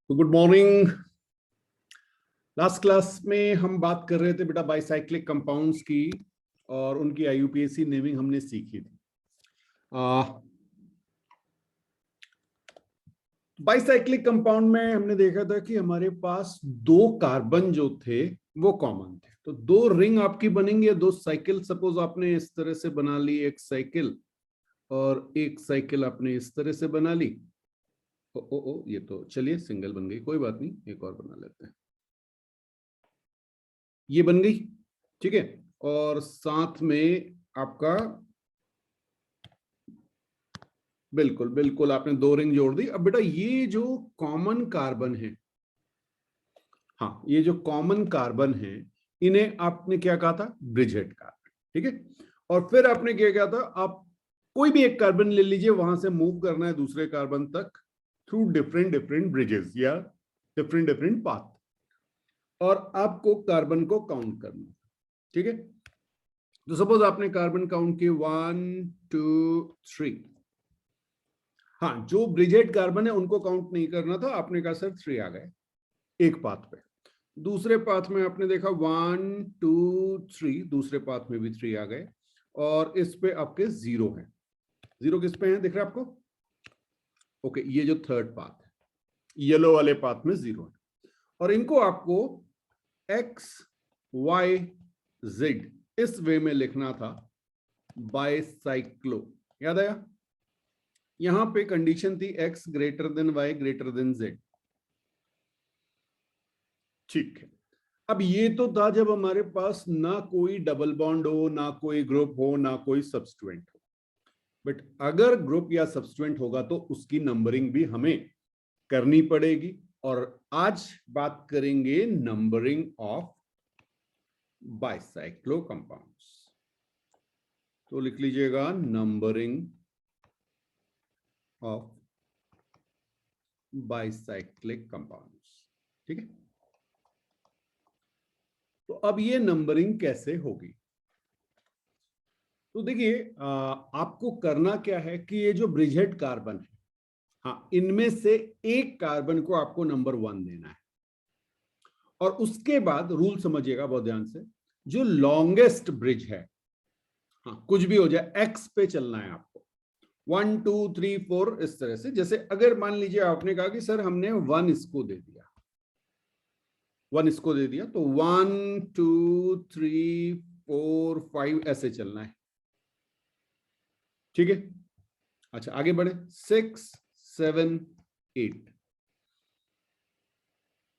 तो good morning. Last class में हम बात कर रहे थे बेटा बाइसाइक्लिक कंपाउंड्स की और उनकी आईयूपीएसी नेमिंग हमने सीखी थी। बाइसाइक्लिक कंपाउंड में हमने देखा था कि हमारे पास दो कार्बन जो थे वो कॉमन थे, तो दो रिंग आपकी बनेंगे, दो साइकिल। सपोज आपने इस तरह से बना ली एक साइकिल और एक साइकिल आपने इस तरह से बना ली। ओ ये तो चलिए सिंगल बन गई, कोई बात नहीं, एक और बना लेते हैं। ये बन गई, ठीक है। और साथ में आपका बिल्कुल बिल्कुल आपने दो रिंग जोड़ दी। अब बेटा ये जो कॉमन कार्बन है, हाँ ये जो कॉमन कार्बन है, इन्हें आपने क्या कहा था? ब्रिजहेड कार्बन, ठीक है। और फिर आपने क्या कहा था? आप कोई भी एक कार्बन ले लीजिए, वहां से मूव करना है दूसरे कार्बन तक थ्रू डिफरेंट डिफरेंट ब्रिजेस या डिफरेंट डिफरेंट पाथ, और आपको कार्बन को काउंट करना है, ठीक है। तो सपोज आपने कार्बन काउंट किए 1 2 3। हाँ, जो ब्रिजेड कार्बन है उनको काउंट नहीं करना था, आपने कहा सर 3 आ गए एक पाथ पे। दूसरे पाथ में आपने देखा 1 2 3, दूसरे पाथ में भी 3 आ गए, और इस पे आपके 0 है। 0 किस पे है दिख रहा है आपको? ओके, ये जो थर्ड पाथ है, येलो वाले पाथ में 0 है, और इनको आपको एक्स वाई जेड इस वे में लिखना था, बाइसाइक्लो। याद आया? यहां पे कंडीशन थी x greater than y greater than z, ठीक है। अब ये तो था जब हमारे पास ना कोई डबल बॉन्ड हो, ना कोई ग्रुप हो, ना कोई सब्स्टिट्यूएंट हो। बट अगर ग्रुप या सब्स्टिट्यूएंट होगा तो उसकी नंबरिंग भी हमें करनी पड़ेगी, और आज बात करेंगे नंबरिंग ऑफ बाइसाइक्लो कंपाउंड्स। तो लिख लीजिएगा नंबरिंग ऑफ बाइसाइक्लिक कंपाउंड्स, ठीक है। तो अब ये नंबरिंग कैसे होगी? तो देखिए, आपको करना क्या है कि ये जो ब्रिजहेड कार्बन है, हाँ इनमें से एक कार्बन को आपको नंबर 1 देना है, और उसके बाद रूल समझिएगा बहुत ध्यान से, जो लॉन्गेस्ट ब्रिज है, हाँ कुछ भी हो जाए एक्स पे चलना है आपको। 1 2 3 4 इस तरह से। जैसे अगर मान लीजिए आपने कहा कि सर हमने 1 इसको दे दिया, 1 इसको दे दिया, तो 1 2 3 4 5 ऐसे चलना है, ठीक है। अच्छा आगे बढ़े, 6 7 8,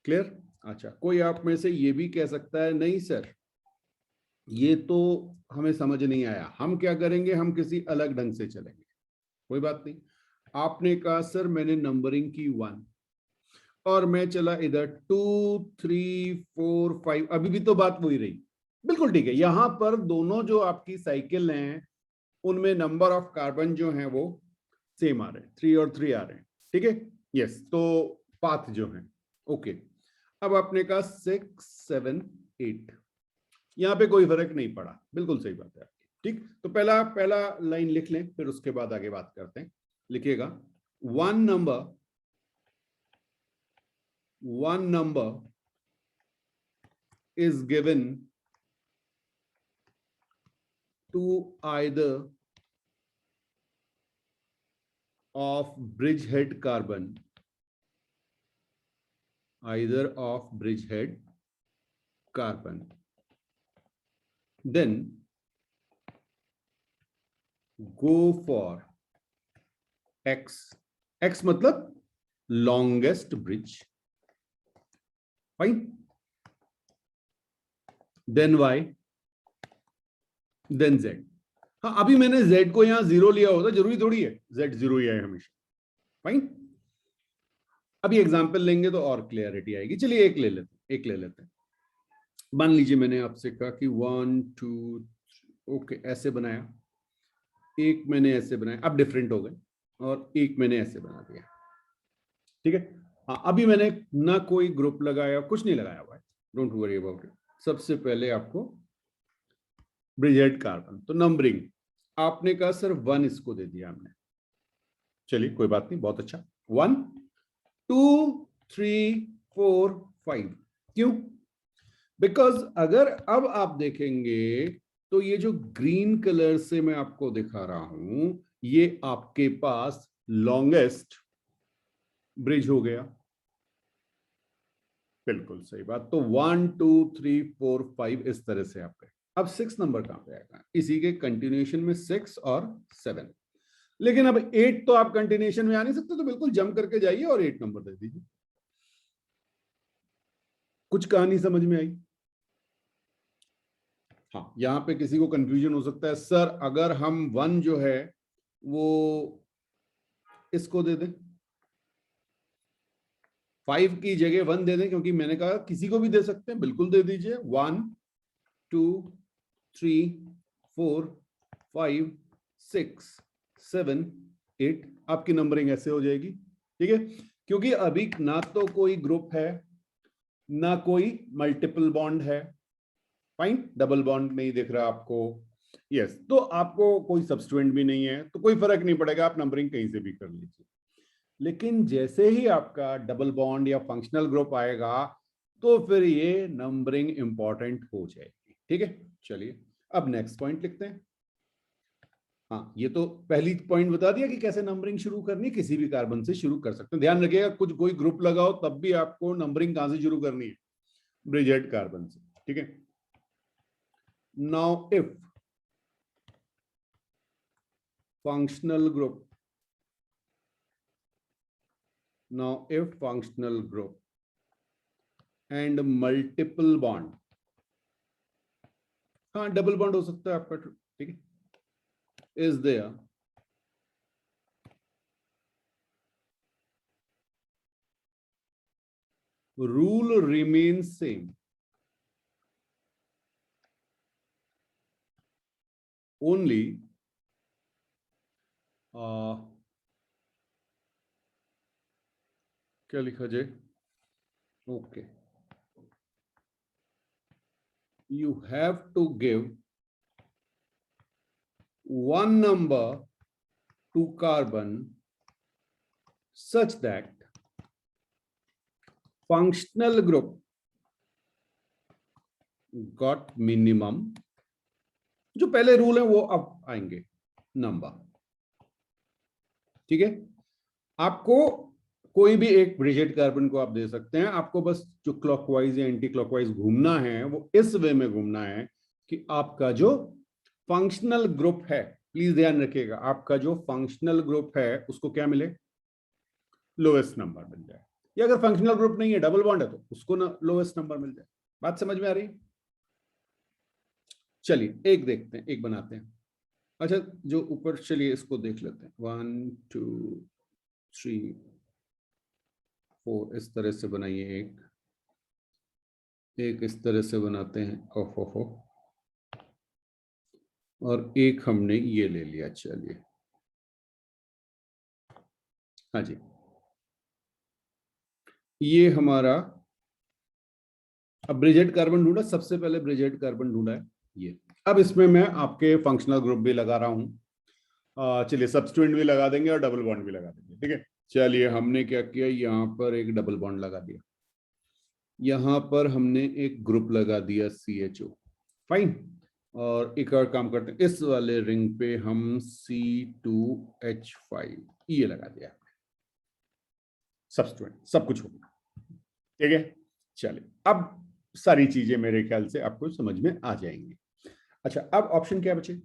क्लियर? अच्छा, कोई आप में से ये भी कह सकता है नहीं सर ये तो हमें समझ नहीं आया, हम क्या करेंगे, हम किसी अलग ढंग से चलेंगे। कोई बात नहीं, आपने कहा सर मैंने नंबरिंग की 1 और मैं चला इधर 2 3 4 5, अभी भी तो बात वही रही। बिल्कुल ठीक है, यहां पर दोनों जो आपकी साइकिल हैं उनमें नंबर ऑफ कार्बन जो हैं वो सेम आ रहे हैं, 3 और 3 आ रहे हैं, ठीक है। यस, तो पाथ जो है ओके। अब आपने कहा 6 7 8, यहां पे कोई फर्क नहीं पड़ा, बिल्कुल सही बात है आपकी, ठीक। तो पहला पहला लाइन लिख लें, फिर उसके बाद आगे बात करते हैं। लिखिएगा one number is given to either of bridgehead carbon, either of bridgehead carbon, then go for x, x मतलब longest bridge, fine, then y, then z। हाँ अभी मैंने z को यहां 0 लिया होता, जरूरी थोड़ी है z 0 ही आए हमेशा, फाइन। अभी एग्जाम्पल लेंगे तो और क्लियरिटी आएगी। चलिए एक ले लेते हैं। मान लीजिए मैंने आपसे कहा कि 1 2 ओके ऐसे बनाया, एक मैंने ऐसे बनाया, अब डिफरेंट हो गए, और एक मैंने ऐसे बना दिया, ठीक है। हाँ अभी मैंने ना कोई ग्रुप लगाया, कुछ नहीं लगाया हुआ है, डोंट वरी अबाउट इट। सबसे पहले आपको ब्रिजहेड कार्बन, तो नंबरिंग आपने कहा सर 1 इसको दे दिया हमने, चलिए कोई बात नहीं, बहुत अच्छा। 1 2 3 4 5। क्यों? बिकॉज अगर अब आप देखेंगे तो ये जो ग्रीन कलर से मैं आपको दिखा रहा हूं, ये आपके पास लॉन्गेस्ट ब्रिज हो गया। बिल्कुल सही बात। तो 1 2 3 4 5 इस तरह से आप गए। अब 6 नंबर कहां पे आएगा? इसी के कंटिन्यूएशन में 6 और 7। लेकिन अब 8 तो आप कंटिन्यूएशन में आ नहीं सकते, तो बिल्कुल जंप करके जाइए और 8 नंबर दे दीजिए। कुछ कहानी समझ में आई? हाँ, यहां पे किसी को कंफ्यूजन हो सकता है, सर अगर हम 1 जो है वो इसको दे दें, 5 की जगह 1 दे दें, क्योंकि मैंने कहा किसी को भी दे सकते हैं, बिल्कुल दे दीजिए। 1 2 3 4 5 6 7 8 आपकी नंबरिंग ऐसे हो जाएगी। ठीक है, क्योंकि अभी ना तो कोई ग्रुप है ना कोई मल्टीपल बॉन्ड है। फाइन, डबल बॉन्ड नहीं दिख रहा आपको। यस, तो आपको कोई सब्स्टिट्यूएंट भी नहीं है, तो कोई फर्क नहीं पड़ेगा, आप नंबरिंग कहीं से भी कर लीजिए। लेकिन जैसे ही आपका डबल बॉन्ड या फंक्शनल ग्रुप आएगा तो फिर ये नंबरिंग इंपॉर्टेंट हो जाएगी। ठीक है, चलिए अब नेक्स्ट पॉइंट लिखते हैं। हाँ, ये तो पहली पॉइंट बता दिया कि कैसे नंबरिंग शुरू करनी, किसी भी कार्बन से शुरू कर सकते हैं। ध्यान रखिएगा, कुछ कोई ग्रुप लगाओ तब भी आपको नंबरिंग कहां से शुरू करनी है? ब्रिजेड कार्बन से। ठीक है, now if functional group, now if functional group and multiple bond, हाँ डबल बॉन्ड हो सकता है आपका, ठीक है, is there, rule remains same, only क्या लिखा जाए? Okay, you have to give one number to carbon such that functional group got minimum, जो पहले रूल है वो अब आएंगे, नंबर। ठीक है, आपको कोई भी एक ब्रिजेड कार्बन को आप दे सकते हैं, आपको बस जो क्लॉकवाइज या एंटी क्लॉकवाइज घूमना है वो इस वे में घूमना है कि आपका जो फंक्शनल ग्रुप है, प्लीज ध्यान रखिएगा, आपका जो फंक्शनल ग्रुप है उसको क्या मिले? लोएस्ट नंबर मिल जाए। या अगर फंक्शनल ग्रुप नहीं है, डबल बॉन्ड है, तो उसको ना लोएस्ट नंबर मिल जाए। बात समझ में आ रही है? चलिए एक देखते हैं, एक बनाते हैं। अच्छा, जो ऊपर, चलिए इसको देख लेते हैं। 1 2 3 4 इस तरह से बनाइए, एक इस तरह से बनाते हैं, ओहो, और एक हमने ये ले लिया। चलिए, हाँ जी, ये हमारा अब ब्रिजेड कार्बन ढूंढा, सबसे पहले ब्रिजेड कार्बन ढूंढा है ये। अब इसमें मैं आपके फंक्शनल ग्रुप भी लगा रहा हूं, चलिए सब्स्टिट्यूएंट भी लगा देंगे और डबल बॉन्ड भी लगा देंगे। ठीक है, चलिए हमने क्या किया, यहाँ पर एक डबल बॉन्ड लगा दिया, यहाँ पर हमने एक ग्रुप लगा दिया CHO। फाइन, और एक और काम करते हैं, इस वाले रिंग पे हम C2H5 ये लगा दिया, सब्स्टिट्यूएंट सब कुछ हो गया। ठीक है, चलिए अब सारी चीजें मेरे ख्याल से आपको समझ में आ जाएंगी। अच्छा, अब ऑप्शन क्या बचे?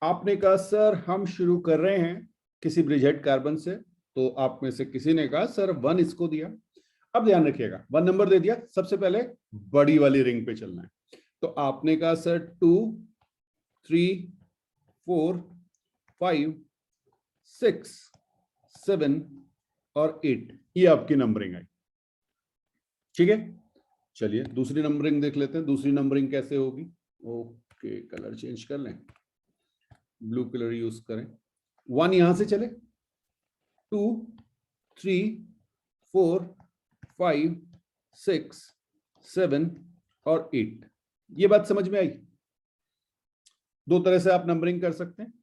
आपने कहा सर हम शुरू कर रहे हैं किसी ब्रिजेड कार्बन से, तो आप में से किसी ने कहा सर 1 इसको दिया। अब ध्यान रखिएगा, 1 नंबर दे दिया, सबसे पहले बड़ी वाली रिंग पे चलना है। तो आपने कहा सर 2 3 4 5 6 7 और 8, ये आपकी नंबरिंग आई। ठीक है, चलिए दूसरी नंबरिंग देख लेते हैं। दूसरी नंबरिंग कैसे होगी? ओके, कलर चेंज कर लें, ब्लू कलर यूज करें। 1 यहां से चले, 2 3 4 5 6 7 और 8, ये बात समझ में आई? दो तरह से आप नंबरिंग कर सकते हैं।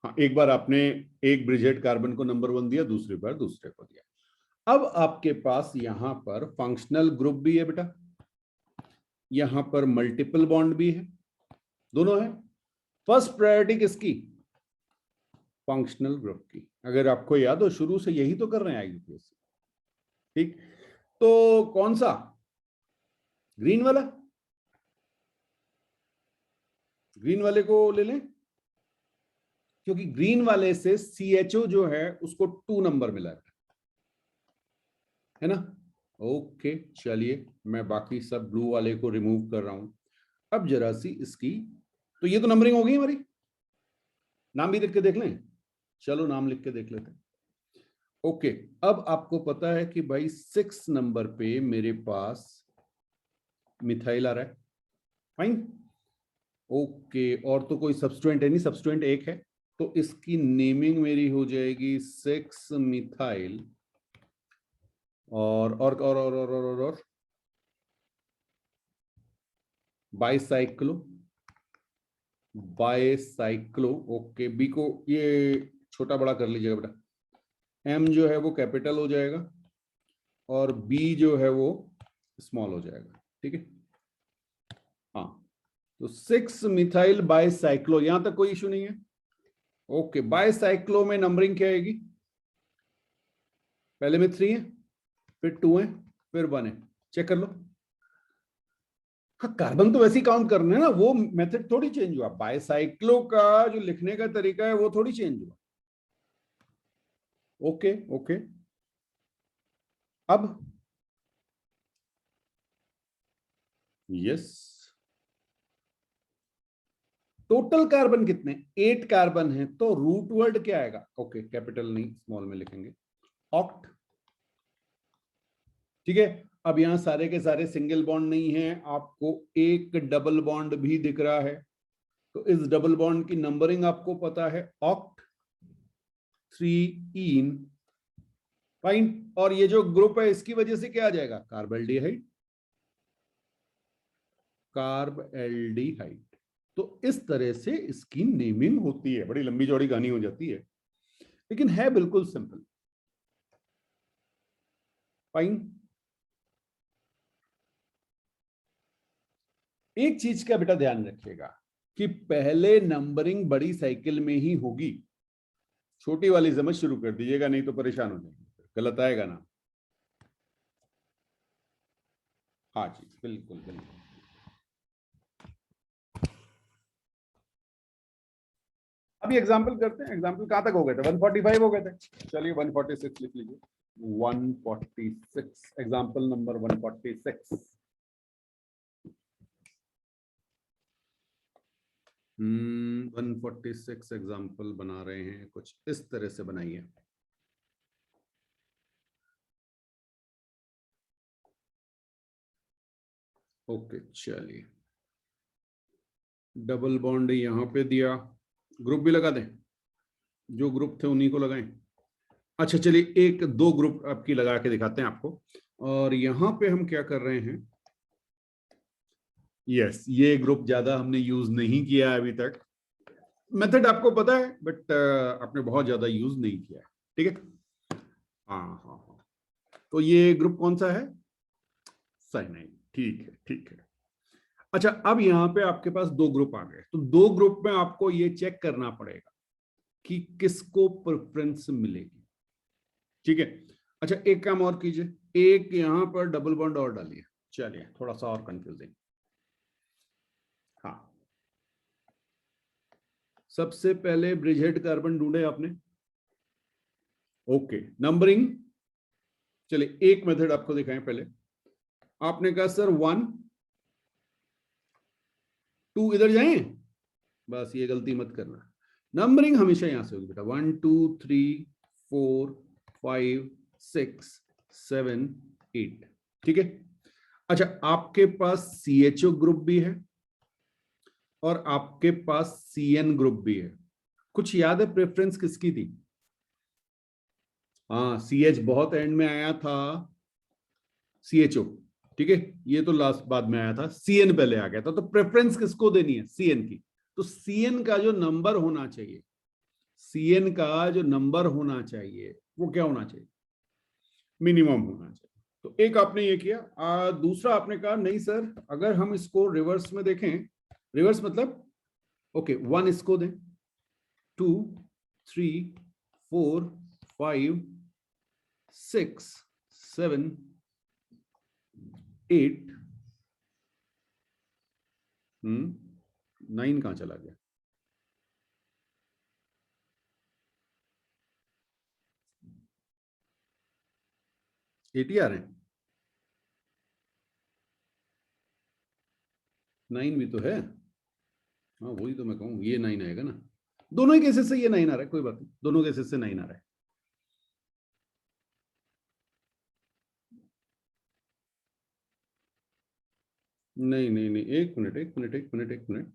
हाँ, एक बार आपने एक ब्रिजेड कार्बन को नंबर 1 दिया, दूसरी बार दूसरे को दिया। अब आपके पास यहां पर फंक्शनल ग्रुप भी है बेटा, यहां पर मल्टीपल बॉन्ड भी है, दोनों है। फर्स्ट प्रायोरिटी किसकी? फंक्शनल ग्रुप की। अगर आपको याद हो शुरू से यही तो कर रहे हैं यूपीएससी। ठीक, तो कौन सा? ग्रीन वाला, ग्रीन वाले को ले लें, क्योंकि ग्रीन वाले से CHO जो है उसको 2 नंबर मिला है ना। ओके, चलिए मैं बाकी सब ब्लू वाले को रिमूव कर रहा हूं। अब जरा सी इसकी, तो ये तो नंबरिंग हो गई हमारी। नाम भी लिख के देख लें, चलो नाम लिख के देख लेते हैं। ओके, अब आपको पता है कि भाई 6 नंबर पे मेरे पास मिथाइल आ रहा है, फाइन। ओके, और तो कोई सब्स्टिट्यूएंट है नहीं, सब्स्टिट्यूएंट एक है, तो इसकी नेमिंग मेरी हो जाएगी 6 मिथाइल और बाइसाइक्लो, बाइसाइक्लो। ओके, बी को ये छोटा बड़ा कर लीजिएगा बेटा, एम जो है वो कैपिटल हो जाएगा और बी जो है वो स्मॉल हो जाएगा, ठीक है। हाँ, तो 6 मिथाइल बाइसाइक्लो, यहां तक कोई इशू नहीं है। ओके, बाइसाइक्लो में नंबरिंग क्या आएगी? पहले में 3 है, फिर 2 है, फिर 1 है, चेक कर लो। हाँ, कार्बन तो वैसे ही काउंट करने ना, वो मेथड थोड़ी चेंज हुआ, बाइसाइक्लो का जो लिखने का तरीका है वो थोड़ी चेंज हुआ। ओके ओके, अब यस, टोटल कार्बन कितने? 8 कार्बन है, तो रूट वर्ड क्या आएगा? ओके, कैपिटल नहीं स्मॉल में लिखेंगे, ऑक्ट, ठीक है। अब यहां सारे के सारे सिंगल बॉन्ड नहीं है, आपको एक डबल बॉन्ड भी दिख रहा है, तो इस डबल बॉन्ड की नंबरिंग आपको पता है, ऑक्ट 3 इन, फाइन। और ये जो ग्रुप है इसकी वजह से क्या आ जाएगा? कार्बल्डिहाइड, कार्ब एल्डिहाइड। तो इस तरह से इसकी नेमिंग होती है, बड़ी लंबी चौड़ी कहानी हो जाती है, लेकिन है बिल्कुल सिंपल, फाइन। एक चीज का बेटा ध्यान रखिएगा कि पहले नंबरिंग बड़ी साइकिल में ही होगी, छोटी वाली समझ शुरू कर दीजिएगा, नहीं तो परेशान हो जाएंगे, गलत आएगा ना। हाँ जी, बिल्कुल बिल्कुल। अभी एग्जाम्पल करते हैं, एग्जाम्पल कहां तक हो गए थे? 145 हो गए थे, चलिए 146 लिख लीजिए। 146, एग्जाम्पल नंबर 146। 146 एग्जाम्पल बना रहे हैं, कुछ इस तरह से बनाइए। ओके, चलिए डबल बॉन्ड यहां पे दिया, ग्रुप भी लगा दें, जो ग्रुप थे उन्हीं को लगाएं। अच्छा चलिए, एक दो ग्रुप आपकी लगा के दिखाते हैं आपको। और यहां पे हम क्या कर रहे हैं, यस, ये ग्रुप ज्यादा हमने यूज नहीं किया अभी तक, मेथड आपको पता है बट आपने बहुत ज्यादा यूज नहीं किया है, ठीक है। हाँ हाँ हाँ, तो ये ग्रुप कौन सा है? साइनाइड, ठीक है ठीक है। अच्छा, अब यहाँ पे आपके पास दो ग्रुप आ गए, तो दो ग्रुप में आपको ये चेक करना पड़ेगा कि किसको प्रेफरेंस मिलेगी, ठीक है। अच्छा, एक काम और कीजिए, एक यहां पर डबल बॉन्ड और डालिए, चलिए थोड़ा सा और कंफ्यूजिंग। हाँ, सबसे पहले ब्रिजहेड कार्बन ढूंढे आपने, ओके, नंबरिंग। चलिए एक मेथड आपको दिखाएं, पहले आपने कहा सर 1 2 इधर जाएं, बस ये गलती मत करना, नंबरिंग हमेशा यहां से होगी बेटा, 1 2 3 4 5 6 7 8, ठीक है। अच्छा, आपके पास CHO ग्रुप भी है और आपके पास CN ग्रुप भी है, कुछ याद है प्रेफरेंस किसकी थी? हाँ, CH बहुत एंड में आया था, CHO, ठीक है, ये तो लास्ट बाद में आया था, CN पहले आ गया था, तो प्रेफरेंस किसको देनी है? CN की। तो CN का जो नंबर होना चाहिए, CN का जो नंबर होना चाहिए वो क्या होना चाहिए? मिनिमम होना चाहिए। तो एक आपने ये किया। दूसरा आपने कहा नहीं सर, अगर हम इसको रिवर्स में देखें, रिवर्स मतलब ओके, 1 इसको दें, 2 3 4 5 6 7 8 9 कहां चला गया? ATR है, 9 भी तो है। हाँ वही तो मैं कहूँ, ये 9 आएगा ना, दोनों ही केसेस से ये 9 आ रहा है, कोई बात नहीं, दोनों केसेस से 9 आ रहा है। नहीं नहीं नहीं, एक मिनट एक मिनट एक मिनट एक मिनट।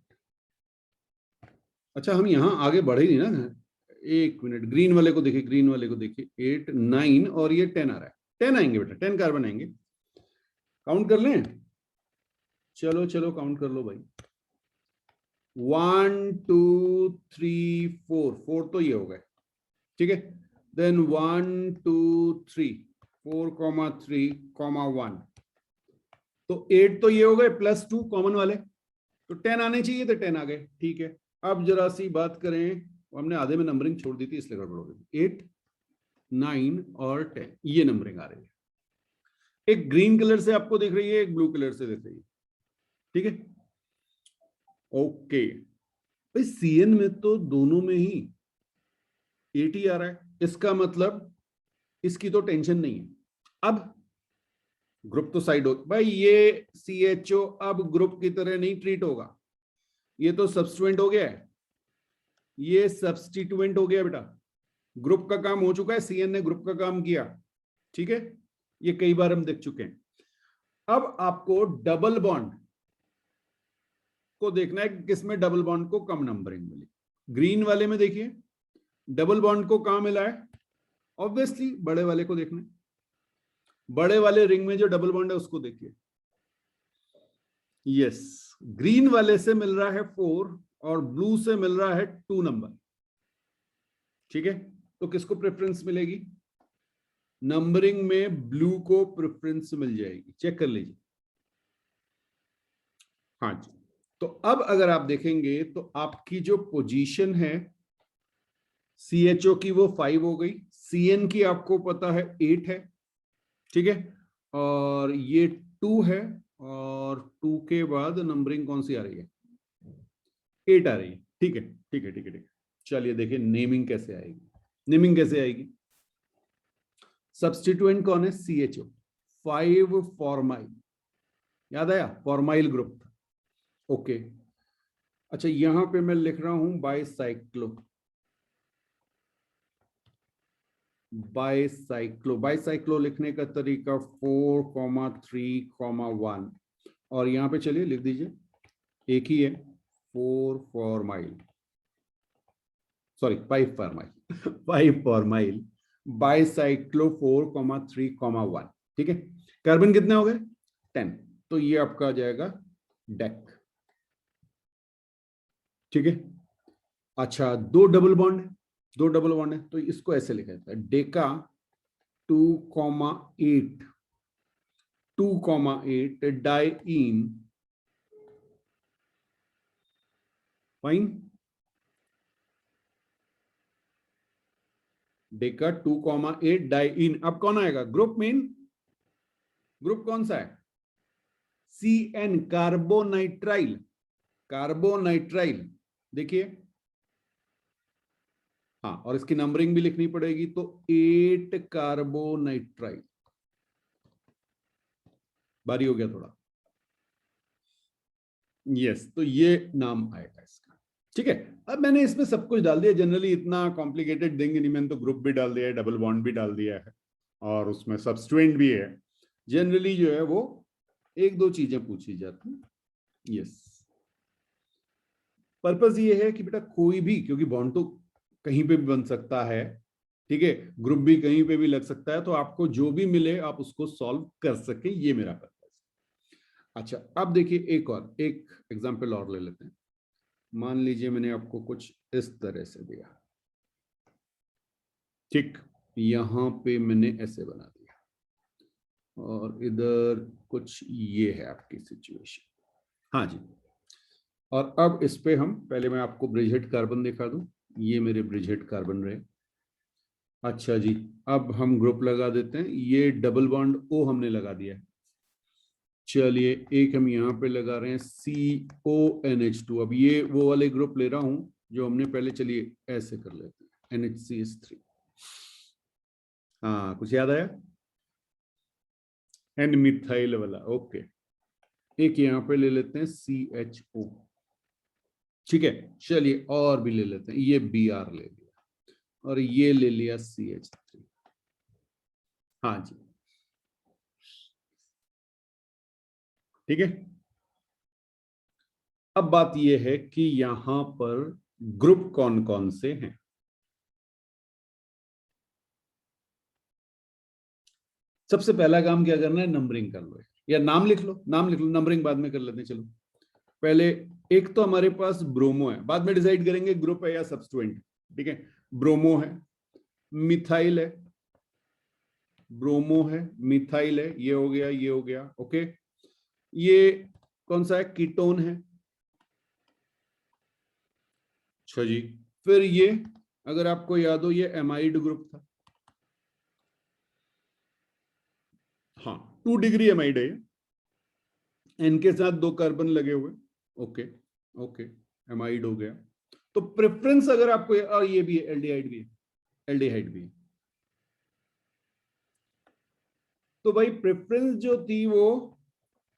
अच्छा हम यहाँ आगे बढ़े नहीं ना, एक मिनट, ग्रीन वाले को देखिए, ग्रीन वाले को देखिए, 8 9 और ये 10 आ रहा है, 10 आएंगे बेटा, 10 कार्बन आएंगे। काउंट कर लें, चलो चलो काउंट कर लो भाई। 1 2 3 4, 4 तो ये हो गए, ठीक है। देन 1 2 3, 4,3,1, तो 8 तो ये हो गए, +2 कॉमन वाले, तो 10 आने चाहिए, तो 10 आ गए, ठीक है। अब जरा सी बात करें, हमने आधे में नंबरिंग छोड़ दी थी इसलिए गड़बड़ हो गई। 8 9 और 10 ये नंबरिंग आ रही है, एक ग्रीन कलर से आपको दिख रही है, एक ब्लू कलर से दिख रही है, ठीक है। ओके भाई, CN में तो दोनों में ही 80 आ रहा है, इसका मतलब इसकी तो टेंशन नहीं है। अब ग्रुप तो साइड हो भाई, ये CHO अब ग्रुप की तरह नहीं ट्रीट होगा, ये तो सब्स्टिट्यूएंट हो गया है, ये सब्स्टिट्यूएंट हो गया बेटा, ग्रुप का काम हो चुका है, CN ने ग्रुप का काम किया, ठीक है, ये कई बार हम देख चुके हैं। अब आपको डबल बॉन्ड को देखना है कि किसमें डबल बॉन्ड को कम नंबरिंग मिली। ग्रीन वाले में देखिए डबल बॉन्ड को कहां मिला है, ऑब्वियसली बड़े वाले को देखना है, बड़े वाले रिंग में जो डबल बॉन्ड है उसको देखिए, यस, ग्रीन वाले से मिल रहा है 4 और ब्लू से मिल रहा है 2 नंबर, ठीक है। तो किसको प्रेफरेंस मिलेगी? नंबरिंग में ब्लू को प्रेफरेंस मिल जाएगी, चेक कर लीजिए। हाँ जी, तो अब अगर आप देखेंगे तो आपकी जो पोजीशन है CHO की वो 5 हो गई, CN की आपको पता है 8 है, ठीक है, और ये 2 है, और 2 के बाद नंबरिंग कौन सी आ रही है? 8 आ रही है, ठीक है ठीक है ठीक है ठीक है। चलिए देखिए नेमिंग कैसे आएगी, नेमिंग कैसे आएगी। सब्स्टिट्यूएंट कौन है? CHO, 5 फॉर्माइल, याद आया, फॉर्माइल ग्रुप था, ओके। अच्छा यहां पे मैं लिख रहा हूं बाइसाइक्लो, बाइसाइक्लो, बाइसाइक्लो लिखने का तरीका 4,3,1, और यहां पे चलिए लिख दीजिए, एक ही है, 4 formyl, sorry 5 formyl 5 formyl bicyclo 4,3,1, ठीक है। कार्बन कितने हो गए? 10, तो ये आपका आ जाएगा डेक, ठीक है। अच्छा दो डबल बॉन्ड है, दो डबल बॉन्ड है, तो इसको ऐसे लिखा जाता है, Deka 2,8, 2,8 diene, fine, Deka 2,8 diene. अब कौन आएगा ग्रुप मेन? ग्रुप कौन सा है? CN, कार्बोनाइट्राइल, कार्बोनाइट्राइल, देखिए, हाँ, और इसकी नंबरिंग भी लिखनी पड़ेगी, तो 8 कार्बोनाइट्राइल, भारी हो गया थोड़ा, यस, तो ये नाम आएगा इसका, ठीक है। अब मैंने इसमें सब कुछ डाल दिया, जनरली इतना कॉम्प्लिकेटेड देंगे नहीं, मैंने तो ग्रुप भी डाल दिया है, डबल बॉन्ड भी डाल दिया है, और उसमें सब्स्टिट्यूएंट भी है। जनरली जो है वो एक दो चीजें पूछी जाती हैं, यस। पर्पस ये है कि बेटा कोई भी, क्योंकि बॉन्ड तो कहीं पे भी बन सकता है, ठीक है, ग्रुप भी कहीं पे भी लग सकता है, तो आपको जो भी मिले आप उसको सॉल्व कर सके, ये मेरा पर्पस है। अच्छा अब देखिए एक एग्जांपल और ले लेते हैं। मान लीजिए मैंने आपको कुछ इस तरह से दिया, ठीक, यहां पे मैंने ऐसे बना दिया, और इधर कुछ ये है आपकी सिचुएशन। हाँ जी, और अब इस पे हम पहले मैं आपको ब्रिजहेड कार्बन दिखा दूं। ये मेरे ब्रिजहेड कार्बन रहे। अच्छा जी, अब हम ग्रुप लगा देते हैं। ये डबल बॉन्ड ओ हमने लगा दिया है। चलिए एक हम यहाँ पे लगा रहे हैं CONH2। अब ये वो वाले ग्रुप ले रहा हूं जो हमने पहले, चलिए ऐसे कर लेते हैं NHCH3। हाँ, कुछ याद आया? एन मिथाइल वाला, ओके। एक यहाँ पे ले लेते हैं CHO। ठीक है, चलिए और भी ले लेते हैं। ये Br ले लिया और ये ले लिया CH3। हाँ जी, ठीक है। अब बात यह है कि यहां पर ग्रुप कौन कौन से हैं। सबसे पहला काम क्या करना है, नंबरिंग कर लो, या नाम लिख लो। नाम लिख लो, नंबरिंग बाद में कर लेते हैं। चलो पहले एक तो हमारे पास ब्रोमो है, बाद में डिसाइड करेंगे ग्रुप है या सब्स्टिट्यूएंट। ठीक है, ब्रोमो है, मिथाइल है, ब्रोमो है, मिथाइल है, ये हो गया, ये हो गया, ओके। ये कौन सा है, कीटोन है। अच्छा जी, फिर ये अगर आपको याद हो, ये एमाइड ग्रुप था। हाँ, 2 डिग्री एमाइड है। एन के साथ 2 कार्बन लगे हुए, ओके। ओके, एमाइड हो गया। तो प्रेफरेंस अगर आपको, और ये भी है, एल्डिहाइड भी है, एल्डिहाइड भी है। तो भाई प्रेफरेंस जो थी वो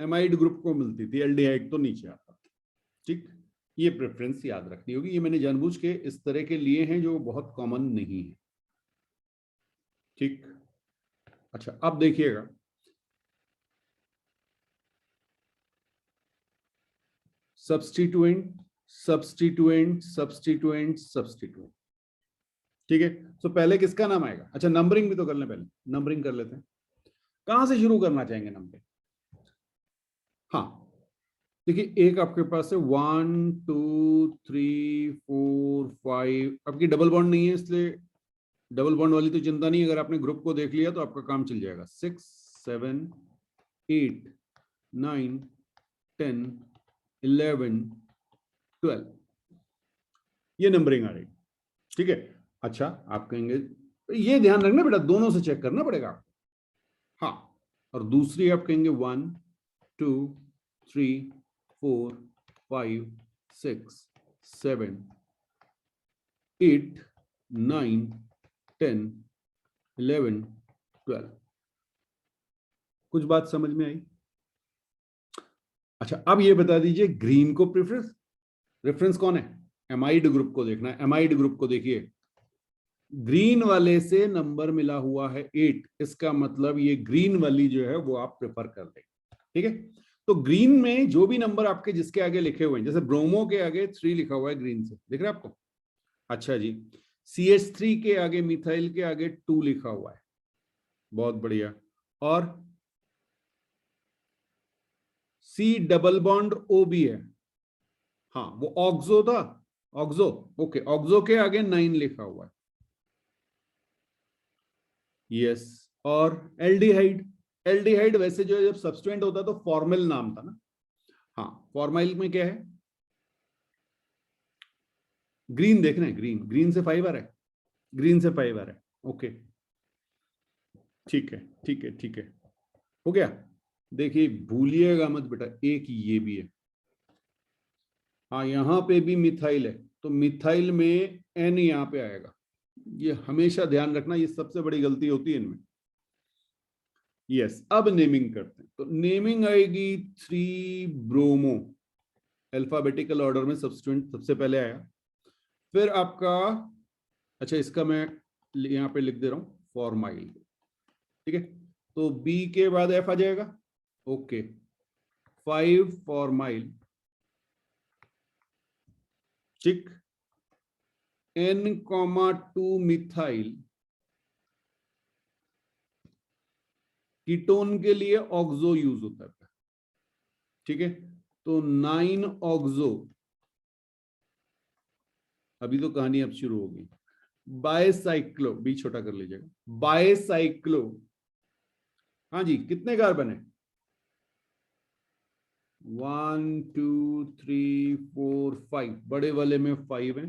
एमाइड ग्रुप को मिलती थी, एल्डिहाइड तो नीचे आता था। ठीक, ये प्रेफरेंस याद रखनी होगी। ये मैंने जानबूझ के इस तरह के लिए हैं जो बहुत कॉमन नहीं है। ठीक, अच्छा अब देखिएगा, सब्स्टिट्यूएंट, सब्स्टिट्यूएंट, सब्स्टिट्यूएंट, सब्स्टिट्यूएंट। ठीक है, तो पहले किसका नाम आएगा? अच्छा, नंबरिंग भी तो कर लें, पहले नंबरिंग कर लेते हैं। कहां से शुरू करना चाहेंगे नंबरिंग? हाँ, देखिए एक आपके पास है 1 2 3 4 5। आपकी डबल बॉन्ड नहीं है, इसलिए डबल बॉन्ड वाली तो चिंता नहीं। अगर आपने ग्रुप को देख लिया तो आपका काम चल जाएगा। 6 7 8 9 10 11 12, ये नंबरिंग आ रही। ठीक है, अच्छा आप कहेंगे ये ध्यान रखना बेटा, दोनों से चेक करना पड़ेगा। हाँ, और दूसरी आप कहेंगे 1 2 3 4 5 6 7 8 9 10 11 12। कुछ बात समझ में आई? अच्छा अब ये बता दीजिए, ग्रीन को प्रेफरेंस, रेफरेंस कौन है? एमाइड ग्रुप को देखना है। एमाइड ग्रुप को देखिए, ग्रीन वाले से नंबर मिला हुआ है 8, इसका मतलब ये ग्रीन वाली जो है वो आप प्रेफर कर दें। ठीक है, तो ग्रीन में जो भी नंबर आपके जिसके आगे लिखे हुए हैं, जैसे ब्रोमो के आगे 3 लिखा हुआ है ग्रीन से, दिख रहा है आपको? अच्छा जी, CH3 के आगे, मिथाइल के आगे 2 लिखा हुआ है, बहुत बढ़िया। और C डबल बॉन्ड O भी है। हाँ, वो ऑक्सो था, ऑक्सो, ओके, ऑक्सो के आगे 9 लिखा हुआ है, यस। और एल्डिहाइड, एल्डिहाइड वैसे जो जब सब्स्टिट्यूएंट होता तो फॉर्मल नाम था ना। हाँ, फॉर्माइल में क्या है? ग्रीन देख रहे हैं, ग्रीन, ग्रीन से 5 आ रहा है, ग्रीन से 5 आ रहा है, ओके। ठीक है, ठीक है, ठीक है, हो गया। देखिए भूलिएगा मत बेटा, एक ये भी है। हाँ, यहां पे भी मिथाइल है, तो मिथाइल में एन यहां पे आएगा। ये हमेशा ध्यान रखना, ये सबसे बड़ी गलती होती है इनमें। यस, अब नेमिंग करते हैं। तो नेमिंग आएगी 3 ब्रोमो, अल्फाबेटिकल ऑर्डर में सब्स्टिट्यूएंट सबसे पहले आया। फिर आपका, अच्छा इसका मैं यहां पे लिख दे रहा हूं, फॉर्माइल। ठीक है, तो बी के बाद एफ आ जाएगा, ओके। 5 फॉर्माइल, ठीक। N, 2 मिथाइल, कीटोन के लिए ऑक्सो यूज होता है। ठीक है, तो 9 ऑक्सो, अभी तो कहानी अब शुरू होगी। बायसाइक्लो, बी छोटा कर लीजिएगा, बायसाइक्लो हाँ जी, कितने कार्बन है? 1 2 3 4 5, बड़े वाले में 5 है,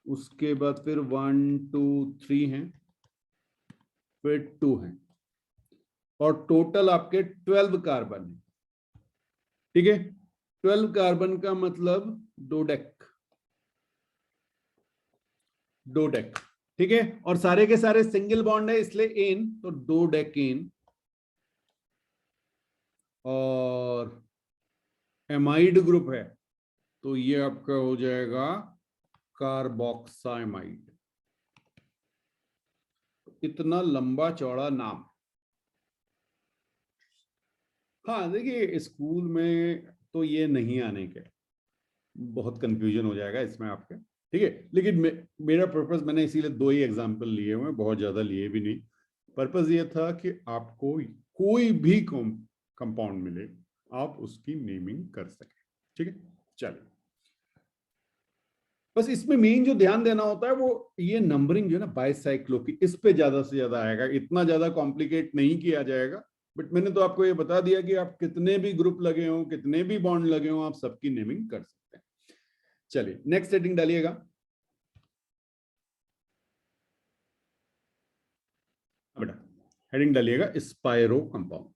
उसके बाद फिर 1 2 3 है, फिर 2 है, और टोटल आपके 12 कार्बन है। ठीक है, 12 कार्बन का मतलब डोडेक, डोडेक। ठीक है, और सारे के सारे सिंगल बॉन्ड है इसलिए एन, तो डोडेकेन। और एमाइड ग्रुप है तो ये आपका हो जाएगा कार्बोक्साइमाइड। इतना लंबा चौड़ा नाम। हाँ देखिए, स्कूल में तो ये नहीं आने के, बहुत कंफ्यूजन हो जाएगा इसमें आपके। ठीक है, लेकिन मेरा पर्पस, मैंने इसीलिए 2 ही एग्जाम्पल लिए हुए, बहुत ज्यादा लिए भी नहीं। पर्पस ये था कि आपको कोई भी कंपाउंड मिले आप उसकी नेमिंग कर सकें। ठीक है, चलिए। बस इसमें मेन जो ध्यान देना होता है वो ये नंबरिंग जो है ना बाइसाइक्लो की, इस पे ज्यादा से ज्यादा आएगा, इतना ज्यादा कॉम्प्लिकेट नहीं किया जाएगा। बट मैंने तो आपको ये बता दिया कि आप कितने भी ग्रुप लगे हो, कितने भी बॉन्ड लगे हो, आप सबकी नेमिंग कर सकते हैं। चलिए नेक्स्ट हेडिंग डालिएगा बेटा, हेडिंग डालिएगा स्पाइरो कंपाउंड।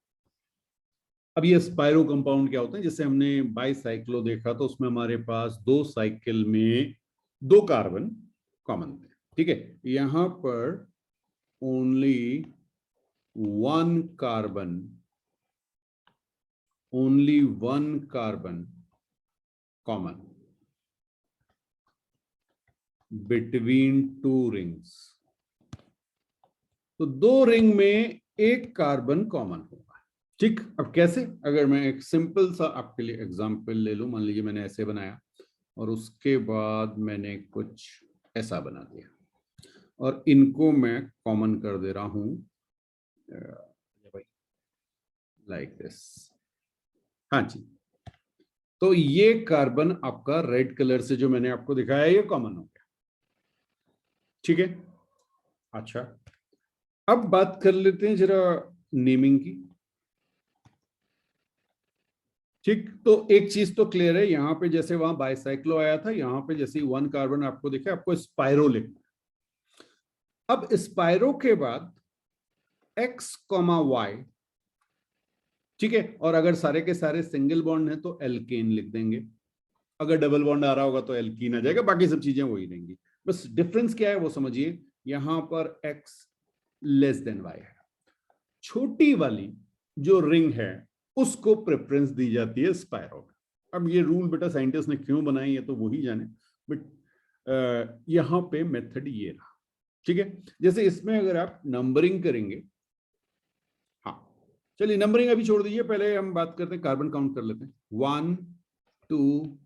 अब ये स्पाइरो कंपाउंड क्या होते हैं? जैसे हमने बाईसाइक्लो देखा तो उसमें हमारे पास 2 साइकिल में 2 कार्बन कॉमन थे। ठीक है, यहां पर only 1 carbon, only 1 carbon common between 2 rings. तो 2 रिंग में 1 कार्बन कॉमन होगा। ठीक, अब कैसे? अगर मैं एक सिंपल सा आपके लिए एग्जांपल ले लूं, मान लीजिए मैंने ऐसे बनाया और उसके बाद मैंने कुछ ऐसा बना दिया और इनको मैं कॉमन कर दे रहा हूं लाइक दिस। हाँ जी, तो ये कार्बन आपका रेड कलर से जो मैंने आपको दिखाया ये कॉमन हो गया। ठीक है, अच्छा अब बात कर लेते हैं जरा नेमिंग की। ठीक, तो एक चीज तो क्लियर है, यहां पे जैसे वहां बाइसाइक्लो आया था, यहां पे जैसे 1 कार्बन आपको दिखे, आपको स्पाइरो लिखना है। अब स्पाइरो के बाद एक्स कॉमा वाई। ठीक है, और अगर सारे के सारे सिंगल बॉन्ड है तो एल्केन लिख देंगे, अगर डबल बॉन्ड आ रहा होगा तो एल्कीन आ जाएगा, बाकी सब चीजें वही रहेंगी। बस डिफरेंस क्या है वो समझिए, यहां पर एक्स लेस देन वाई है, छोटी वाली जो रिंग है उसको प्रेफरेंस दी जाती है स्पाइरो में। अब ये रूल बेटा साइंटिस्ट ने क्यों बनाई है तो वही जाने, बट यहां पे मेथड ये रहा। ठीक है, जैसे इसमें अगर आप नंबरिंग करेंगे, हाँ चलिए नंबरिंग अभी छोड़ दीजिए, पहले हम बात करते हैं, कार्बन काउंट कर लेते हैं। 1 2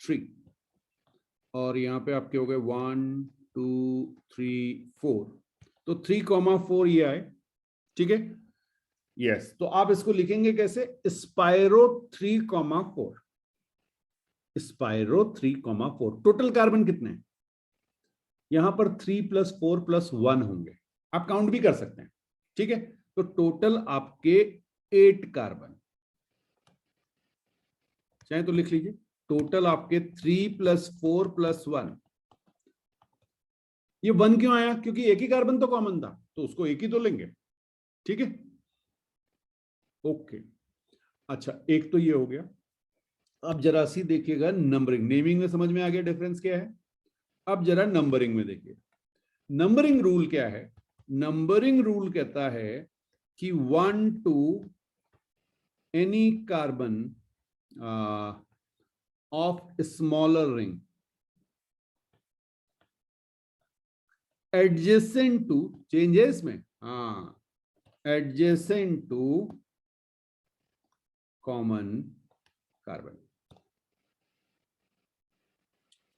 3, और यहाँ पे आपके हो गए 1 2 3 4, तो 3,4 ये आए। ठीक है, यस, तो आप इसको लिखेंगे कैसे? Spiro 3,4, spiro 3,4। टोटल कार्बन कितने हैं? यहां पर 3 + 4 + 1 होंगे, आप काउंट भी कर सकते हैं। ठीक है, तो टोटल आपके 8 कार्बन, चाहे तो लिख लीजिए, टोटल आपके 3 + 4 + 1। ये 1 क्यों आया? क्योंकि एक ही कार्बन तो कॉमन था, तो उसको एक ही तो लेंगे। ठीक है, ओके, अच्छा एक तो ये हो गया। अब जरा सी देखिएगा नंबरिंग, नेमिंग में समझ में आ गया डिफरेंस क्या है। अब जरा नंबरिंग में देखिए, नंबरिंग रूल क्या है? नंबरिंग रूल कहता है कि 1 to any carbon of smaller ring adjacent to, changes में, हाँ, एडजेसेंट टू कॉमन कार्बन।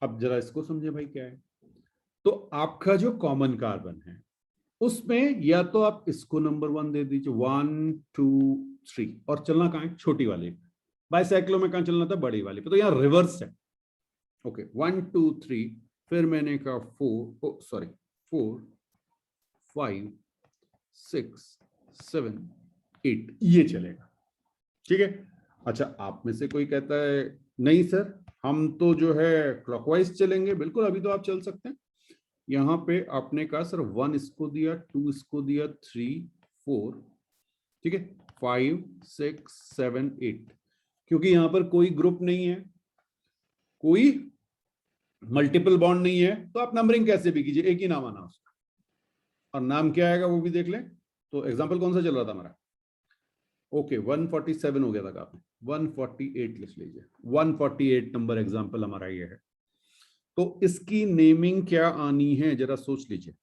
अब जरा इसको समझे भाई क्या है। तो आपका जो कॉमन कार्बन है उसमें या तो आप इसको नंबर 1 दे दीजिए, 1 2 3, और चलना कहां है? छोटी वाली। बाइसाइक्लो में कहां चलना था? बड़ी वाली पे, तो यहां रिवर्स है। ओके, 1 2 3, फिर मैंने कहा 4, सॉरी 4 5 6 7 8, ये चलेगा। ठीक है। अच्छा, आप में से कोई कहता है नहीं सर हम तो जो है क्लॉकवाइज चलेंगे, बिल्कुल अभी तो आप चल सकते हैं। यहाँ पे आपने कहा सर 1 इसको दिया, 2 इसको दिया, 3 4, ठीक है, 5 6 7 8, क्योंकि यहाँ पर कोई ग्रुप नहीं है, कोई मल्टीपल बॉन्ड नहीं है, तो आप नंबरिंग कैसे भी कीजिए, एक ही नाम आना उसका, और नाम क्या आएगा वो भी देख लें। तो एग्जाम्पल कौन सा चल रहा था हमारा? ओके 147 हो गया था आपने, 148 लिख लीजिए, 148 नंबर एग्जाम्पल हमारा ये है। तो इसकी नेमिंग क्या आनी है जरा सोच लीजिए।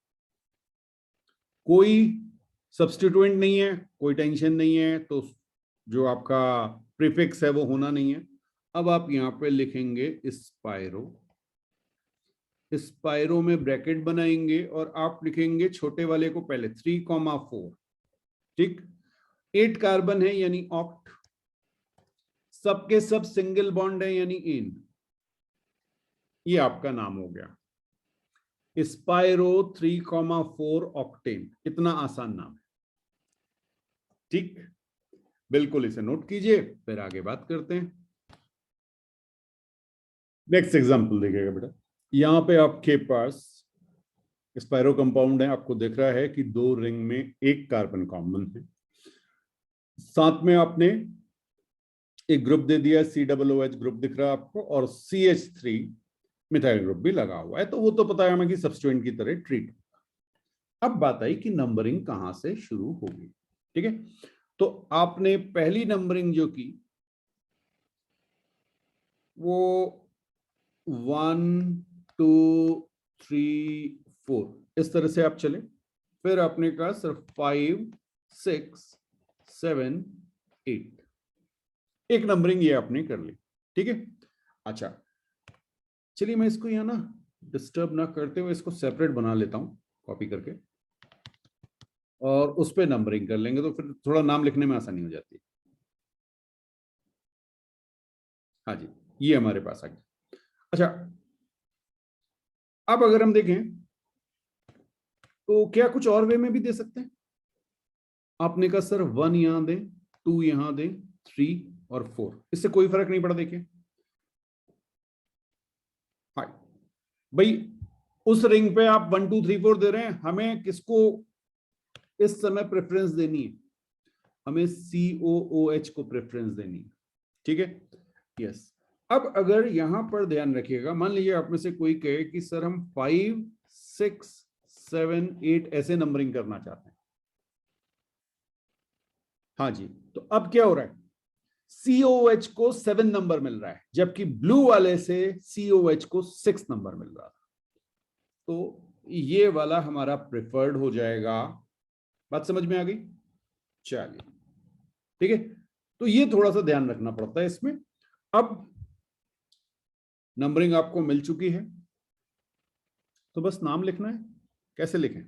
कोई सब्स्टिट्यूएंट नहीं है, कोई टेंशन नहीं है, तो जो आपका प्रीफिक्स है वो होना नहीं है। अब आप यहां पे लिखेंगे स्पाइरो, स्पाइरो में ब्रैकेट बनाएंगे और आप लिखेंगे छोटे वाले को पहले 3,4, ठीक, 8 कार्बन है यानी ऑक्ट, सबके सब सिंगल बॉन्ड है यानी इन, ये आपका नाम हो गया स्पाइरो 3,4 ऑक्टेन। इतना आसान नाम है, ठीक, बिल्कुल इसे नोट कीजिए, फिर आगे बात करते हैं। नेक्स्ट एग्जांपल देखिएगा बेटा, यहां पे आपके पास स्पाइरो कंपाउंड है, आपको दिख रहा है कि 2 रिंग में 1 कार्बन कॉमन है, साथ में आपने एक ग्रुप दे दिया COOH ग्रुप दिख रहा है आपको, और CH3 मिथाइल ग्रुप भी लगा हुआ है, तो वो तो पता है हमें कि सब्स्टिट्यूएंट की तरह ट्रीट। अब बात आई कि नंबरिंग कहां से शुरू होगी, ठीक है। तो आपने पहली नंबरिंग जो की वो 1 2 3 4 इस तरह से आप चले, फिर आपने कहा सिर्फ 5 6 7 8, एक नंबरिंग ये आपने कर ली, ठीक है। अच्छा चलिए मैं इसको यहाँ ना डिस्टर्ब ना करते हुए इसको सेपरेट बना लेता हूँ कॉपी करके, और उस पर नंबरिंग कर लेंगे, तो फिर थोड़ा नाम लिखने में आसानी हो जाती है। हाँ जी, ये हमारे पास आ गया। अच्छा अब अगर हम देखें तो क्या कुछ और वे में भी दे सकते हैं? आपने कहा सर 1 यहां दें, 2 यहां दें, 3 और 4, इससे कोई फर्क नहीं पड़ा। देखिए हाँ भाई, उस रिंग पे आप 1 2 3 4 दे रहे हैं, हमें किसको इस समय प्रेफरेंस देनी है? हमें COOH को प्रेफरेंस देनी है, ठीक है, यस। अब अगर यहां पर ध्यान रखिएगा, मान लीजिए आप में से कोई कहे कि सर हम 5 6 7 8 ऐसे नंबरिंग करना चाहते हैं, हाँ जी, तो अब क्या हो रहा है, COH को 7 नंबर मिल रहा है, जबकि ब्लू वाले से COH को 6 नंबर मिल रहा था, तो ये वाला हमारा प्रेफर्ड हो जाएगा। बात समझ में आ गई? चलिए ठीक है, तो ये थोड़ा सा ध्यान रखना पड़ता है इसमें। अब नंबरिंग आपको मिल चुकी है, तो बस नाम लिखना है। कैसे लिखें?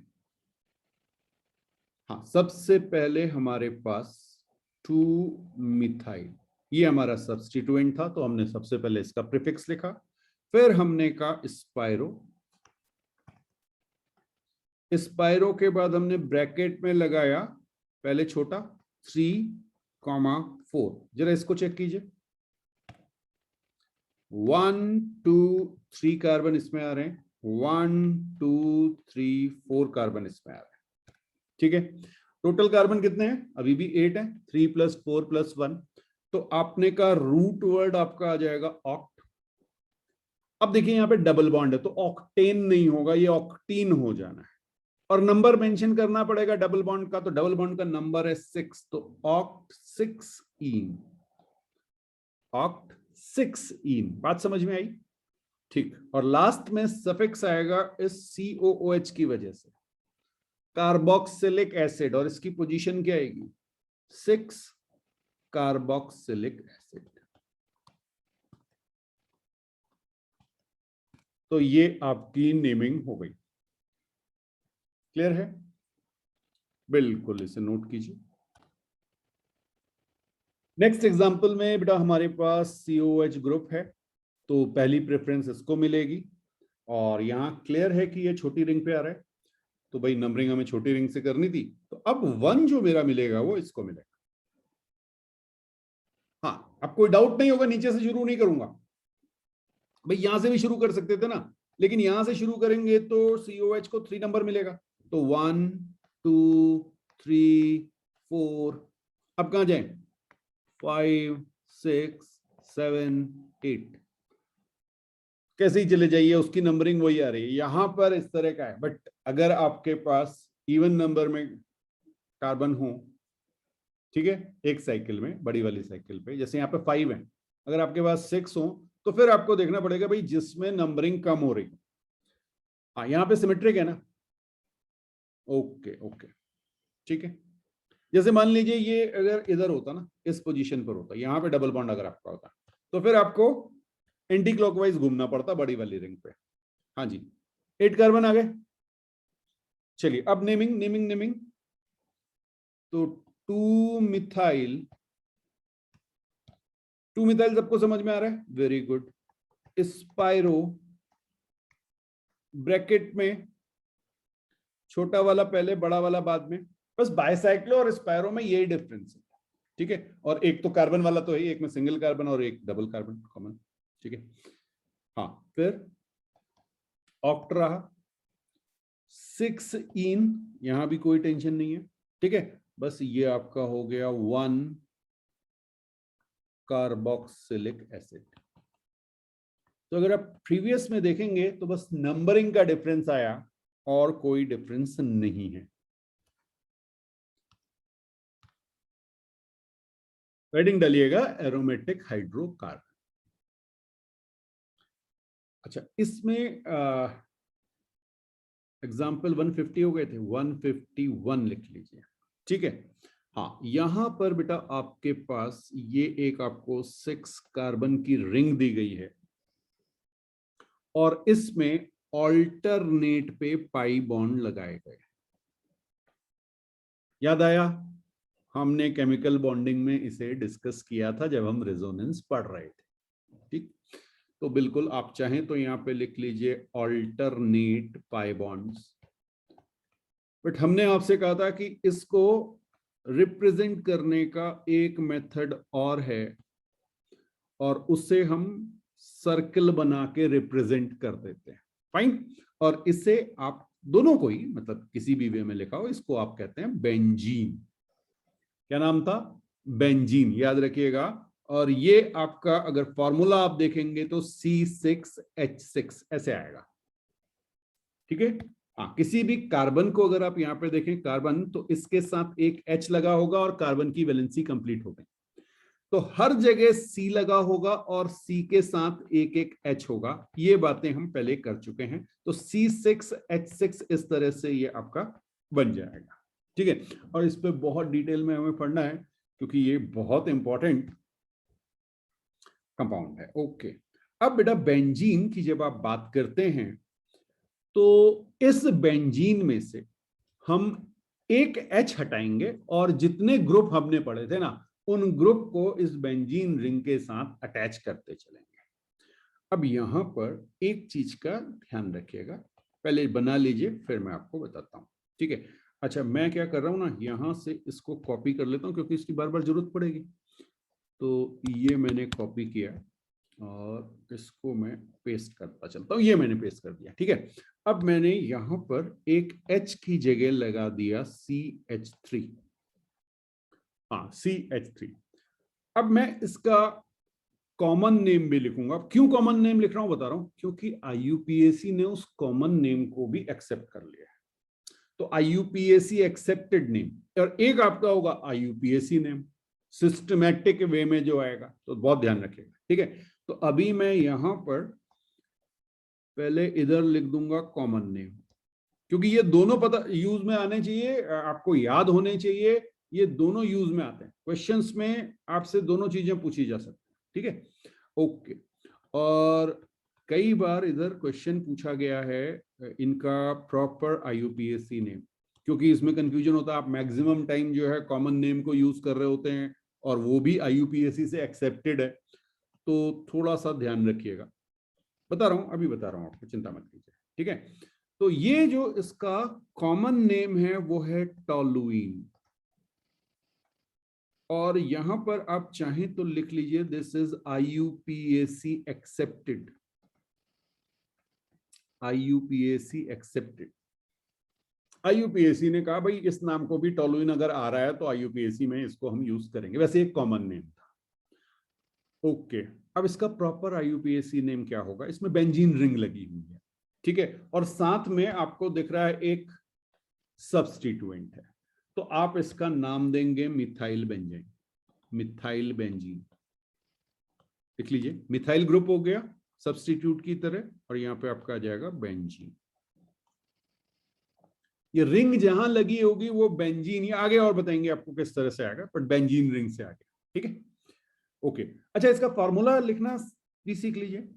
हाँ, सबसे पहले हमारे पास 2 मिथाइल, ये हमारा सब्स्टिट्यूएंट था, तो हमने सबसे पहले इसका प्रीफिक्स लिखा, फिर हमने कहा स्पाइरो, स्पाइरो के बाद हमने ब्रैकेट में लगाया पहले छोटा 3,4, जरा इसको चेक कीजिए, 1 2 3 कार्बन इसमें आ रहे हैं, 1 2 3 4 कार्बन इसमें आ रहे हैं, ठीक है। टोटल कार्बन कितने हैं? अभी भी 8 है, 3 + 4 + 1, तो आपने का रूट वर्ड आपका आ जाएगा ऑक्ट। अब देखिए यहाँ पे डबल बॉन्ड है, तो ऑक्टेन नहीं होगा, ये ऑक्टीन हो जाना है, और नंबर मेंशन करना पड़ेगा डबल बॉन्ड का, तो डबल बॉन्ड का नंबर है 6, तो ऑक्ट 6 इन, ऑक्ट 6 इन। बात समझ में आई? ठीक, और लास्ट में सफिक्स आएगा इस COOH की वजह से, कार्बोक्सिलिक एसिड, और इसकी पोजीशन क्या आएगी? 6 कार्बोक्सिलिक एसिड। तो ये आपकी नेमिंग हो गई। क्लियर है? बिल्कुल, इसे नोट कीजिए। नेक्स्ट एग्जांपल में बेटा हमारे पास COH ग्रुप है, तो पहली प्रेफरेंस इसको मिलेगी, और यहाँ क्लियर है कि ये छोटी रिंग पे आ रहा है, तो भाई नंबरिंग हमें छोटी रिंग से करनी थी, तो अब 1 जो मेरा मिलेगा वो इसको मिलेगा, अब कोई डाउट नहीं होगा, नीचे से शुरू नहीं करूंगा भाई, यहां से भी शुरू कर सकते थे ना, लेकिन यहां से शुरू करेंगे तो COH को 3 नंबर मिलेगा, तो 1 2 3 4, अब कहां जाए, 5 6 7 8, कैसे ही चले जाइए उसकी नंबरिंग वही आ रही है, यहां पर इस तरह का है। बट अगर आपके पास इवन नंबर में कार्बन हो, ठीक है, एक साइकिल में, बड़ी वाली साइकिल पे, जैसे यहाँ पे 5 है, अगर आपके पास 6 हो तो फिर आपको देखना पड़ेगा भाई जिसमें नंबरिंग कम हो रही, हाँ यहाँ पे सिमेट्रिक है ना, ओके ओके, ठीक है। जैसे मान लीजिए ये अगर इधर होता ना, इस पोजीशन पर होता, यहाँ पे डबल बॉन्ड अगर आपका होता, तो फिर आपको एंटी क्लॉकवाइज घूमना पड़ता बड़ी वाली रिंग पे। हाँ जी, 8 कार्बन आ गए। चलिए अब नेमिंग नेमिंग नेमिंग, तो 2 मिथाइल, 2 मिथाइल सबको समझ में आ रहा है, वेरी गुड। स्पाइरो, ब्रैकेट में छोटा वाला पहले, बड़ा वाला बाद में, बस बाइसाइक्लो और स्पाइरो में यही डिफरेंस है, ठीक है। और एक तो कार्बन वाला तो है, एक में सिंगल कार्बन और एक डबल कार्बन कॉमन, ठीक है। हाँ, फिर ऑक्ट रहा, 6 इन, यहां भी कोई टेंशन नहीं है, ठीक है। बस ये आपका हो गया 1 कार्बोक्सिलिक एसिड। तो अगर आप प्रीवियस में देखेंगे तो बस नंबरिंग का डिफरेंस आया और कोई डिफरेंस नहीं है। हेडिंग डालिएगा एरोमेटिक हाइड्रोकार्बन। अच्छा, इसमें एग्जाम्पल 150 हो गए थे, 151 लिख लीजिए, ठीक है। हाँ, यहां पर बेटा आपके पास ये एक आपको 6 कार्बन की रिंग दी गई है और इसमें ऑल्टरनेट पे पाई बॉन्ड लगाए गए। याद आया, हमने केमिकल बॉन्डिंग में इसे डिस्कस किया था जब हम रेजोनेंस पढ़ रहे थे, ठीक। तो बिल्कुल आप चाहें तो यहां पे लिख लीजिए ऑल्टरनेट पाई बॉन्ड्स। बट हमने आपसे कहा था कि इसको रिप्रेजेंट करने का एक मेथड और है, और उससे हम सर्कल बना के रिप्रेजेंट कर देते हैं, फाइन। और इससे आप दोनों को ही, मतलब किसी भी वे में लिखा हो, इसको आप कहते हैं बेंजीन। क्या नाम था, बेंजीन, याद रखिएगा। और ये आपका अगर फॉर्मूला आप देखेंगे तो C6H6 ऐसे आएगा, ठीक है। हाँ, किसी भी कार्बन को अगर आप यहां पे देखें कार्बन, तो इसके साथ एक H लगा होगा और कार्बन की वैलेंसी कंप्लीट हो गई, तो हर जगह C लगा होगा और C के साथ एक एक H होगा। ये बातें हम पहले कर चुके हैं, तो C6H6 इस तरह से ये आपका बन जाएगा, ठीक है। और इस पे बहुत डिटेल में हमें पढ़ना है क्योंकि ये बहुत इंपॉर्टेंट कंपाउंड है, ओके। अब बेटा बेंजीन की जब आप बात करते हैं तो इस बेंजीन में से हम एक H हटाएंगे और जितने ग्रुप हमने पढ़े थे ना, उन ग्रुप को इस बेंजीन रिंग के साथ अटैच करते चलेंगे। अब यहां पर एक चीज का ध्यान रखिएगा, पहले बना लीजिए फिर मैं आपको बताता हूं, ठीक है। अच्छा, मैं क्या कर रहा हूं ना, यहां से इसको कॉपी कर लेता हूं क्योंकि इसकी बार बार जरूरत पड़ेगी। तो ये मैंने कॉपी किया और इसको मैं पेस्ट करता चलता हूं, ये मैंने पेस्ट कर दिया, ठीक है। अब मैंने यहां पर एक H की जगह लगा दिया CH3, हाँ CH3। अब मैं इसका कॉमन नेम भी लिखूंगा। क्यों कॉमन नेम लिख रहा हूं बता रहा हूं, क्योंकि IUPAC ने उस कॉमन नेम को भी एक्सेप्ट कर लिया है। तो IUPAC एक्सेप्टेड नेम, और एक आपका होगा IUPAC नेम सिस्टमैटिक वे में जो आएगा, तो बहुत ध्यान रखिएगा, ठीक है। तो अभी मैं यहां पर पहले इधर लिख दूंगा कॉमन नेम, क्योंकि ये दोनों पता यूज में आने चाहिए, आपको याद होने चाहिए, ये दोनों यूज में आते हैं, क्वेश्चंस में आपसे दोनों चीजें पूछी जा सकती है, ठीक है, ओके। और कई बार इधर क्वेश्चन पूछा गया है इनका प्रॉपर IUPAC नेम, क्योंकि इसमें कंफ्यूजन होता है, आप मैक्सिमम टाइम जो है कॉमन नेम को यूज कर रहे होते हैं और वो भी IUPAC से एक्सेप्टेड है, तो थोड़ा सा ध्यान रखिएगा। बता रहा हूं, अभी बता रहा हूं आपको, चिंता मत कीजिए, ठीक है। तो ये जो इसका कॉमन नेम है वो है टॉलुइन, और यहां पर आप चाहें तो लिख लीजिए this is IUPAC accepted, IUPAC accepted. IUPAC ने कहा भाई इस नाम को भी टोलुइन अगर आ रहा है तो IUPAC में इसको हम यूज करेंगे, वैसे एक कॉमन नेम था। ओके, अब इसका प्रॉपर IUPAC नेम क्या होगा? इसमें बेंजीन रिंग लगी हुई है, ठीक है, और साथ में आपको दिख रहा है एक सब्स्टिट्यूएंट है, तो आप इसका नाम देंगे मिथाइल बेंजीन, मिथाइल बेंजीन लिख लीजिए। मिथाइल ग्रुप हो गया सब्स्टिट्यूट की तरह, और यहां पे आपका आ जाएगा बेंजीन। ये रिंग जहां लगी होगी वो बेंजीन, ये आगे और बताएंगे आपको किस तरह से आएगा, बट बेंजीन रिंग से आगे, ठीक है। ओके, अच्छा इसका फॉर्मूला लिखना भी सीख लीजिए।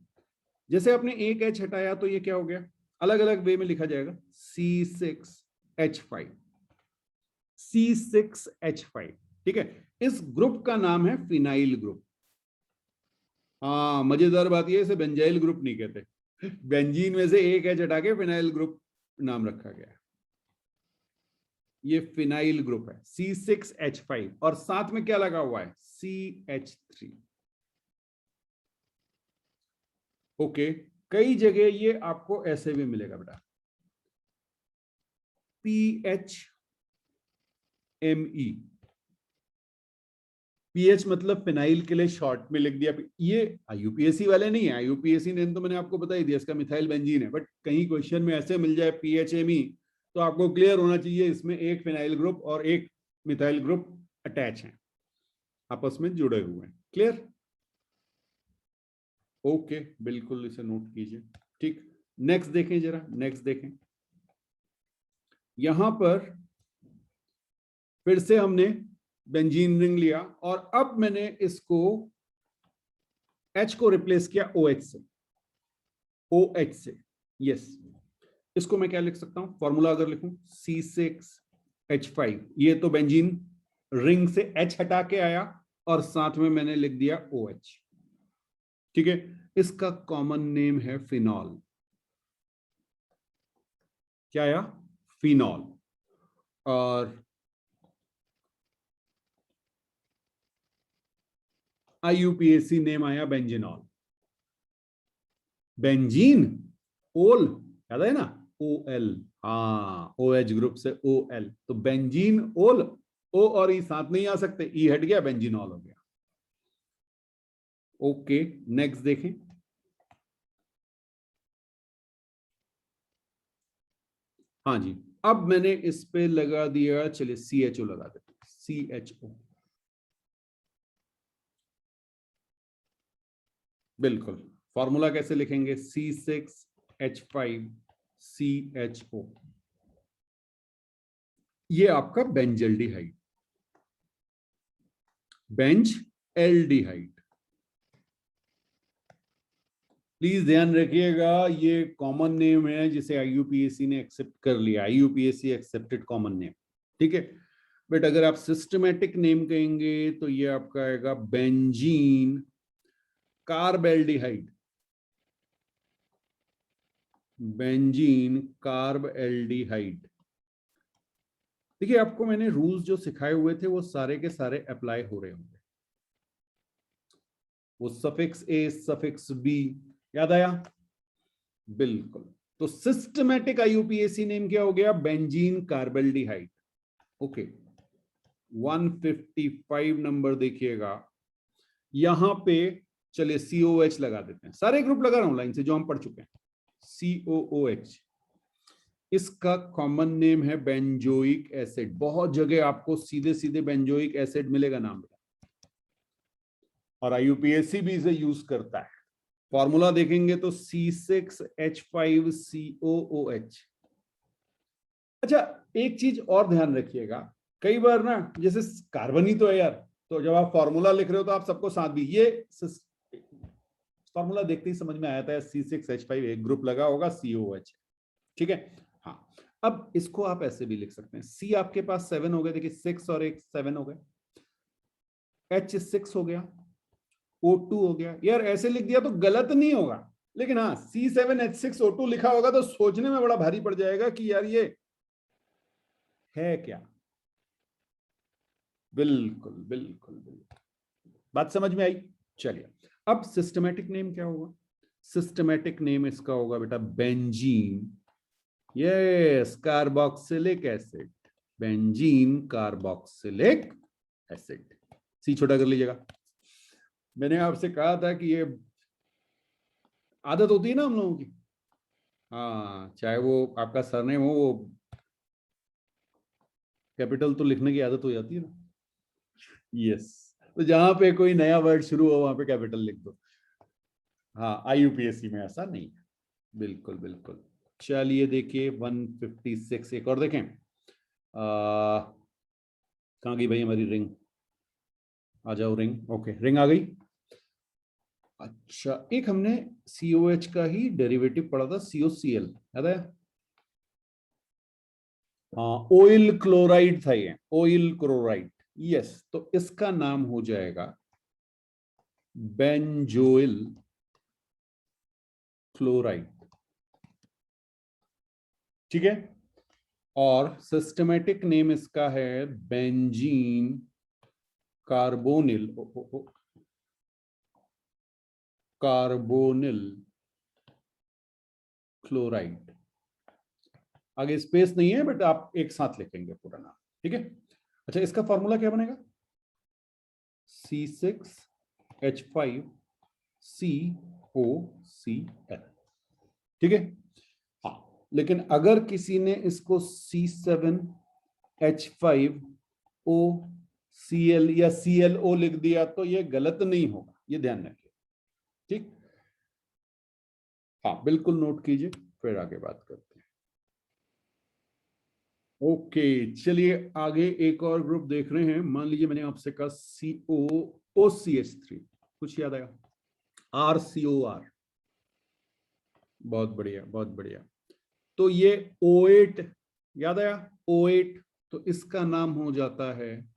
जैसे आपने एक H हटाया तो ये क्या हो गया, अलग अलग वे में लिखा जाएगा, C6H5, C6H5, ठीक है। इस ग्रुप का नाम है फिनाइल ग्रुप। हाँ, मजेदार बात ये, इसे बेंजाइल ग्रुप नहीं कहते, बेंजीन में से एक H हटा के फिनाइल ग्रुप नाम रखा गया है। ये फिनाइल ग्रुप है C6H5, और साथ में क्या लगा हुआ है, CH3। ओके, कई जगह ये आपको ऐसे भी मिलेगा बेटा, PHME, PH मतलब फिनाइल के लिए शॉर्ट में लिख दिया। ये IUPAC वाले नहीं है, IUPAC ने तो मैंने आपको बता ही दिया, इसका मिथाइल बेंजीन है, बट कहीं क्वेश्चन में ऐसे मिल जाए PHME, तो आपको क्लियर होना चाहिए इसमें एक फिनाइल ग्रुप और एक मिथाइल ग्रुप अटैच हैं, आपस में जुड़े हुए हैं। क्लियर? ओके, बिल्कुल इसे नोट कीजिए। ठीक, नेक्स्ट देखें जरा, नेक्स्ट देखें। यहां पर फिर से हमने बेंजीन रिंग लिया, और अब मैंने इसको H को रिप्लेस किया OH से, OH से, यस। इसको मैं क्या लिख सकता हूं, फॉर्मूला अगर लिखूं C6H5, ये तो बेंजीन रिंग से H हटा के आया, और साथ में मैंने लिख दिया OH, ठीक है। इसका कॉमन नेम है फिनॉल। क्या आया, फिनॉल। और IUPAC नेम आया बेंजीनॉल। बेंजीन ओल, याद है ना, OL, हाँ, OH ग्रुप से OL, तो बेंजीन ओल, O और E साथ नहीं आ सकते, E हट गया, बेंजीनॉल हो गया। ओके, नेक्स्ट देखें। हाँ जी, अब मैंने इस पे लगा दिया, चलिए CHO लगा देते हैं, CHO, बिल्कुल। फॉर्मूला कैसे लिखेंगे, C6H5CHO, ये आपका बेंजल्डिहाइड, बेंज एल्डिहाइड। प्लीज ध्यान रखिएगा, ये कॉमन नेम है जिसे IUPAC ने एक्सेप्ट कर लिया, IUPAC एक्सेप्टेड कॉमन नेम, ठीक है। बट अगर आप सिस्टमैटिक नेम कहेंगे तो ये आपका आएगा benzene carbaldehyde, benzene carb aldehyde. देखिए, आपको मैंने रूल्स जो सिखाए हुए थे वो सारे के सारे अप्लाई हो रहे होंगे। वो सफिक्स A सफिक्स B याद आया, बिल्कुल। तो सिस्टमैटिक IUPAC नेम क्या हो गया, बेंजीन कार्बेल्डिहाइड। ओके, 155 नंबर देखिएगा, यहां पे चलिए COH लगा देते हैं, सारे ग्रुप लगा रहा हूं लाइन से जो हम पढ़ चुके हैं, COOH। इसका कॉमन नेम है बेंजोइक एसिड, बहुत जगह आपको सीधे सीधे बेंजोइक एसिड मिलेगा नाम, और IUPAC भी इसे यूज करता है। फॉर्मूला देखेंगे तो C6H5COOH। अच्छा, एक चीज और ध्यान रखिएगा, कई बार ना जैसे कार्बन ही तो है यार, तो जब आप फॉर्मूला लिख रहे हो तो आप सबको साथ भी, ये फॉर्मूला देखते ही समझ में आया था, C6H5 एक ग्रुप लगा होगा COH, ठीक है। हाँ, अब इसको आप ऐसे भी लिख सकते हैं, C आपके पास 7 हो गए, देखिए 6 और 1 7 हो गए, H6 हो गया, O2 हो गया। यार ऐसे लिख दिया तो गलत नहीं होगा, लेकिन हाँ C7H6O2 लिखा होगा तो सोचने में बड़ा भारी पड़ जाएगा कि यार ये है क्या। बिल्कुल बिल्कुल बिल्कुल, बात समझ में आई। चलिए, अब सिस्टमैटिक नेम क्या होगा? सिस्टमैटिक नेम इसका होगा बेटा benzene, yes, carboxylic acid, benzene carboxylic acid. C छोटा कर लीजिएगा। मैंने आपसे कहा था कि ये आदत होती है ना हम लोगों की, हाँ, चाहे वो आपका सरनेम हो, वो कैपिटल तो लिखने की आदत हो जाती है ना। यस, तो जहां पे कोई नया वर्ड शुरू हो वहां पे कैपिटल लिख दो। हाँ, आईयूपीएससी में ऐसा नहीं है। बिल्कुल बिल्कुल। चलिए देखिए 156, एक और देखें। कहाँ गई भाई हमारी रिंग? आ जाओ रिंग। ओके, रिंग आ गई। अच्छा, एक हमने COH का ही डेरिवेटिव पढ़ा था, COCl, याद है? हाँ, ऑयल क्लोराइड था ये, ऑयल क्लोराइड। यस, तो इसका नाम हो जाएगा बेंजोइल क्लोराइड। ठीक है, और सिस्टमेटिक नेम इसका है बेंजीन कार्बोनिल, कार्बोनिल क्लोराइड। आगे स्पेस नहीं है, बट आप एक साथ लिखेंगे पूरा नाम। ठीक है। अच्छा, इसका फॉर्मूला क्या बनेगा? C6H5COCl। ठीक है। हाँ, लेकिन अगर किसी ने इसको C7H5OCl या ClO लिख दिया तो ये गलत नहीं होगा, ये ध्यान रखिए। ठीक, हाँ बिल्कुल नोट कीजिए, फिर आगे बात करते हैं। ओके, चलिए आगे एक और ग्रुप देख रहे हैं। मान लीजिए मैंने आपसे कहा COOCH3, कुछ याद आया? RCOR, बहुत बढ़िया बहुत बढ़िया। तो ये O8, याद आया? O8, तो इसका नाम हो जाता है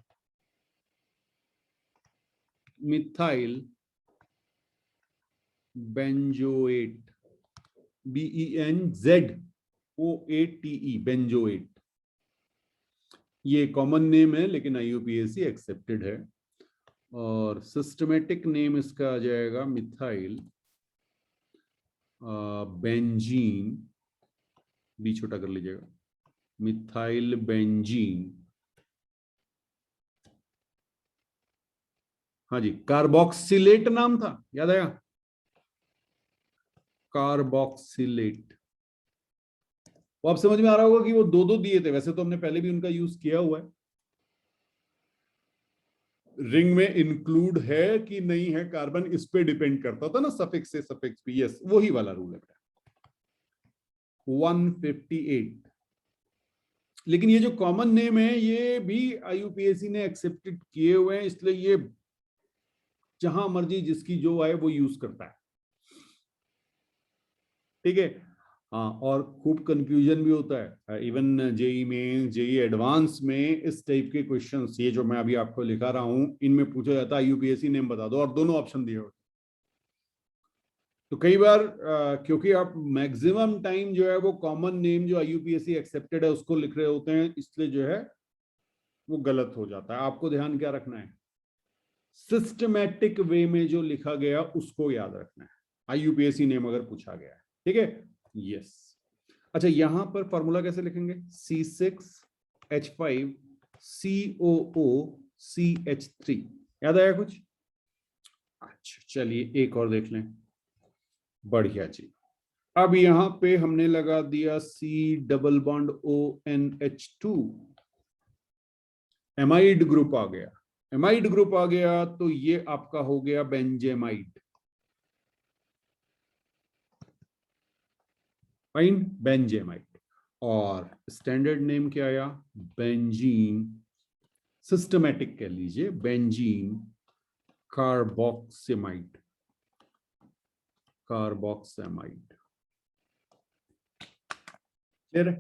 मिथाइल बेंजोएट, BENZOATE, बेंजोएट। ये कॉमन नेम है लेकिन IUPAC एक्सेप्टेड है। और सिस्टमेटिक नेम इसका आ जाएगा मिथाइल बेंजीन, बी छोटा कर लीजिएगा, मिथाइल बेंजीन। हाँ जी, कार्बोक्सिलेट नाम था, याद आया? कार्बोक्सिलेट। वो आप समझ में आ रहा होगा कि वो दो दो दिए थे, वैसे तो हमने पहले भी उनका यूज किया हुआ है। रिंग में इंक्लूड है कि नहीं है कार्बन, इस पे डिपेंड करता था ना, सफिक्स से सफिक्स पे। यस, वही वाला रूल है बेटा। 158। लेकिन ये जो कॉमन नेम है ये भी IUPAC ने एक्सेप्टेड किए हुए हैं, इसलिए ये जहां मर्जी जिसकी जो आए वो यूज करता है। ठीक है। हाँ, और खूब कंफ्यूजन भी होता है, इवन जेई में, जेई एडवांस में इस टाइप के क्वेश्चंस, ये जो मैं अभी आपको लिखा रहा हूं, इनमें पूछा जाता है IUPAC नेम बता दो, और दोनों ऑप्शन दिए होते। तो कई बार क्योंकि आप मैक्सिमम टाइम जो है वो कॉमन नेम जो IUPAC एक्सेप्टेड है उसको लिख रहे होते हैं, इसलिए जो है वो गलत हो जाता है। आपको ध्यान क्या रखना है? सिस्टमैटिक वे में जो लिखा गया उसको याद रखना है, IUPAC नेम अगर पूछा गया है। ठीक है। यस। अच्छा, यहां पर फॉर्मूला कैसे लिखेंगे? C6H5COOCH3, याद आया कुछ? अच्छा, चलिए एक और देख लें। बढ़िया जी। अब यहां पे हमने लगा दिया C double bond ONH2, amide group आ गया। एमाइड ग्रुप आ गया तो ये आपका हो गया बेंजेमाइड। फाइन, बेंजेमाइड। और स्टैंडर्ड नेम क्या आया? बेंजीन, सिस्टमैटिक कह लीजिए, बेंजीन कार्बोक्सिमाइड, कार्बोक्सामाइड। क्लियर है?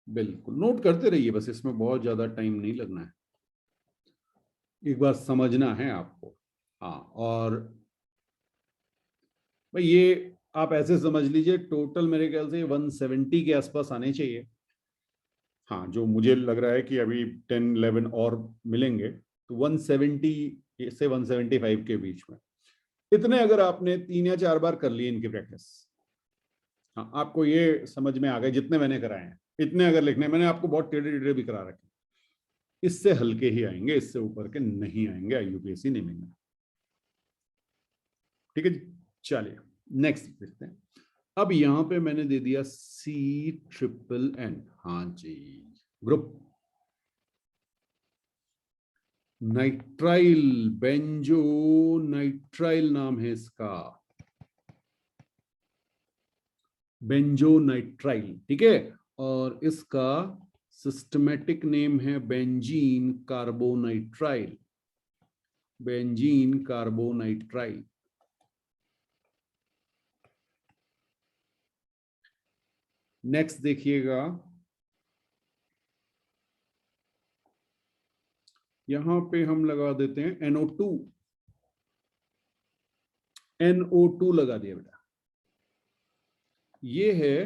बिल्कुल नोट करते रहिए, बस इसमें बहुत ज्यादा टाइम नहीं लगना है, एक बार समझना है आपको। हाँ, और भाई ये आप ऐसे समझ लीजिए, टोटल मेरे ख्याल से 170 के आसपास आने चाहिए। हाँ, जो मुझे लग रहा है कि अभी 10-11 और मिलेंगे, तो 170 से 175 के बीच में, इतने अगर आपने 3 या 4 बार कर लिए इनकी प्रैक्टिस, हाँ, आपको ये समझ में आ गए जितने मैंने कराए हैं, इतने अगर लिखने, मैंने आपको बहुत टेढ़े टेढ़े भी करा रखे, इससे हल्के ही आएंगे, इससे ऊपर के नहीं आएंगे IUPAC नेमिंग में। ठीक है जी, चलिए नेक्स्ट देखते हैं। अब यहां पे मैंने दे दिया CNN, हाँ जी, ग्रुप नाइट्राइल, बेंजो नाइट्राइल नाम है इसका, बेंजो नाइट्राइल। ठीक है, और इसका सिस्टमेटिक नेम है benzene carbonitrile, benzene carbonitrile. Next देखिएगा, यहां पे हम लगा देते हैं NO2, NO2 लगा दिया बेटा, ये है,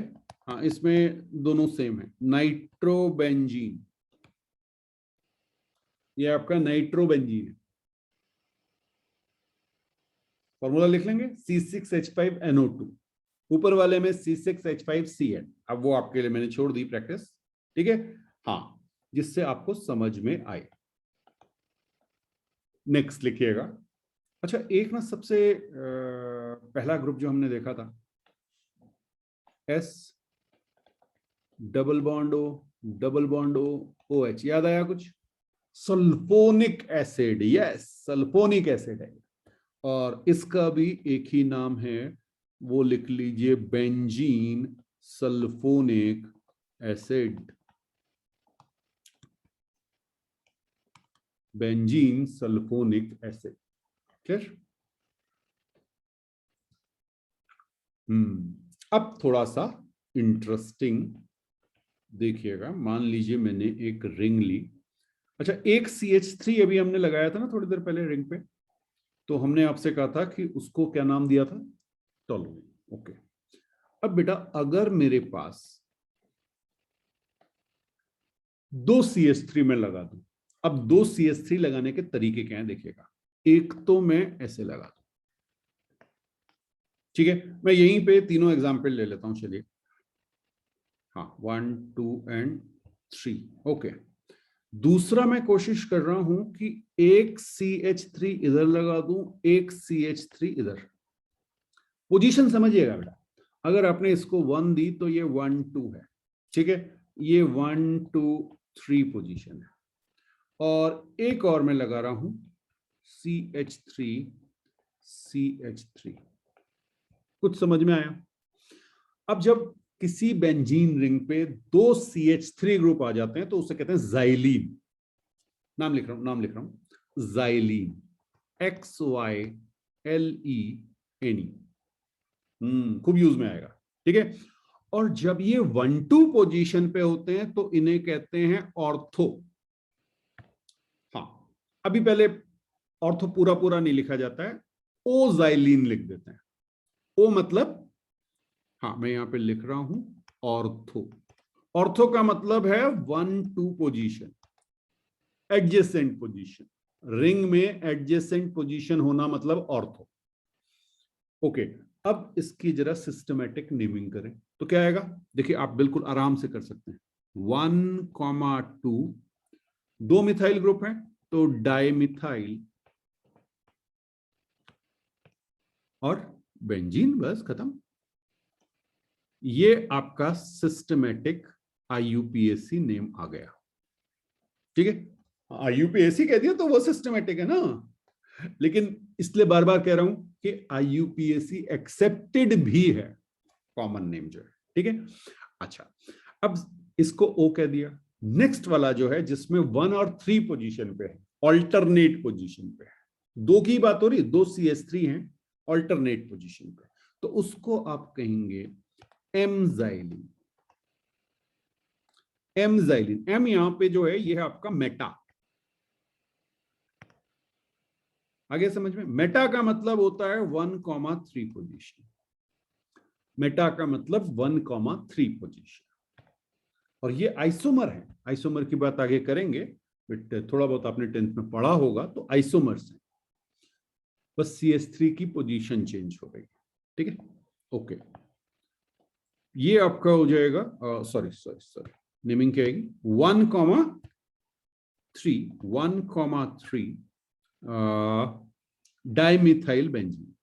हाँ इसमें दोनों सेम है, नाइट्रोबेंजीन, ये आपका नाइट्रोबेंजीन है। फॉर्मूला लिख लेंगे, C6H5NO2, ऊपर वाले में C6H5Cl। अब वो आपके लिए मैंने छोड़ दी प्रैक्टिस, ठीक है, हाँ, जिससे आपको समझ में आए। नेक्स्ट लिखिएगा। अच्छा, एक ना सबसे पहला ग्रुप जो हमने देखा था, S double bond O double bond O OH, याद आया कुछ? Sulphonic acid, yes, sulphonic acid है, और इसका भी एक ही नाम है, वो लिख लीजिए, benzene sulphonic acid, benzene sulphonic acid. Clear? अब थोड़ा सा इंटरेस्टिंग देखिएगा, मान लीजिए मैंने एक रिंग ली। अच्छा, एक CH3 अभी हमने लगाया था ना थोड़ी देर पहले रिंग पे, तो हमने आपसे कहा था कि उसको क्या नाम दिया था? टोलुइन। ओके, अब बेटा अगर मेरे पास 2 CH3 में लगा दूं, अब 2 CH3 लगाने के तरीके क्या हैं देखिएगा। एक तो मैं ऐसे लगा दूं, ठीक है, मैं यहीं पे तीनों एग्जाम्पल ले लेता हूं, चलिए, हाँ, 1 2 एंड 3। ओके, दूसरा मैं कोशिश कर रहा हूं कि एक CH3 इधर लगा दूं, एक CH3 इधर। पोजीशन समझिएगा बेटा, अगर आपने इसको 1 दी तो ये 1 2 है, ठीक है, ये 1 2 3 पोजीशन है, और एक और मैं लगा रहा हूं CH3 CH3। कुछ समझ में आया? अब जब किसी बेंजीन रिंग पे 2 CH3 ग्रुप आ जाते हैं तो उसे कहते हैं जाइलीन। नाम लिख रहा हूं, जाइलीन, XYLENE। खूब यूज में आएगा, ठीक है। और जब ये 1 2 पोजीशन पे होते हैं तो इन्हें कहते हैं ऑर्थो। हाँ, अभी पहले ऑर्थो पूरा पूरा नहीं लिखा जाता है, ओजाइलिन लिख देते हैं। ओ मतलब, हाँ मैं यहां पे लिख रहा हूं ऑर्थो। ऑर्थो का मतलब है 1 2 पोजीशन, एडजेसेंट पोजीशन, रिंग में एडजेसेंट पोजीशन होना मतलब ऑर्थो। ओके, अब इसकी जरा सिस्टमेटिक नेमिंग करें तो क्या आएगा? देखिए, आप बिल्कुल आराम से कर सकते हैं। 1,2, 2 मिथाइल ग्रुप है तो डाइमिथाइल और बेंजीन, बस खत्म। ये आपका सिस्टमेटिक IUPAC नेम आ गया, ठीक है। IUPAC कह दिया तो वो सिस्टमेटिक है ना, लेकिन इसलिए बार बार कह रहा हूं कि IUPAC एक्सेप्टेड भी है कॉमन नेम जो है, ठीक है। अच्छा, अब इसको O कह दिया। नेक्स्ट वाला जो है जिसमें 1 और 3 पोजीशन पे है, ऑल्टरनेट पोजीशन पे है, 2 की बात हो रही, 2 CH3 हैं ऑल्टरनेट पोजीशन पे, तो उसको आप कहेंगे एमजाइलिन। एमजाइलिन, एम यहां पे जो है ये है आपका मेटा। आगे समझ में? मेटा का मतलब होता है 1,3 पोजीशन, मेटा का मतलब 1,3 पोजीशन। और ये आइसोमर है। आइसोमर की बात आगे करेंगे, बट थोड़ा बहुत आपने 10th में पढ़ा होगा, तो आइसोमर्स है। बस CH3 की पोजीशन चेंज हो गई, ठीक है। ओके, ये आपका हो जाएगा, सॉरी सॉरी सॉरी, नेमिंग क्या आएगी, 1,3 dimethyl benzene,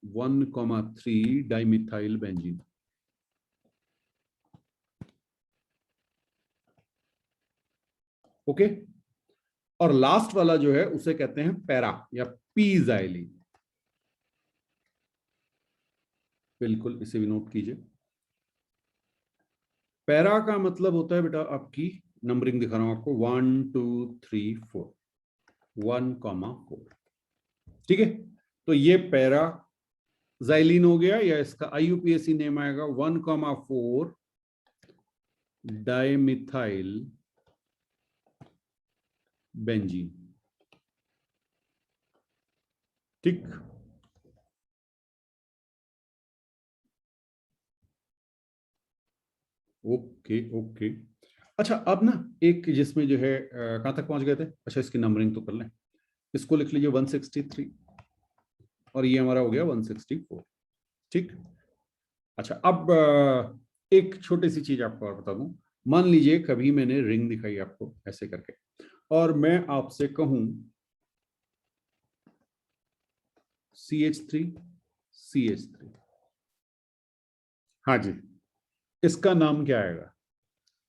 1,3 dimethyl benzene. Okay, और लास्ट वाला जो है उसे कहते हैं पैरा या पीजाइलिन। बिल्कुल, इसे भी नोट कीजिए। पैरा का मतलब होता है बेटा, आपकी नंबरिंग दिखा रहा हूं आपको, 1 2 3 4, 1,4, ठीक है। तो ये पैरा जाइलिन हो गया, या इसका IUPAC नेम आएगा 1,4 डाइमिथाइल बेंजीन, ठीक। Okay okay. अच्छा, अब ना एक जिसमें जो है कहां तक पहुंच गए थे, अच्छा इसकी नंबरिंग तो कर लें, इसको लिख लीजिए 163, और ये हमारा हो गया 164, ठीक। अच्छा, अब एक छोटी सी चीज आपको और बता दूं। मान लीजिए कभी मैंने रिंग दिखाई आपको ऐसे करके, और मैं आपसे कहूं CH3 CH3, हाँ जी, इसका नाम क्या आएगा,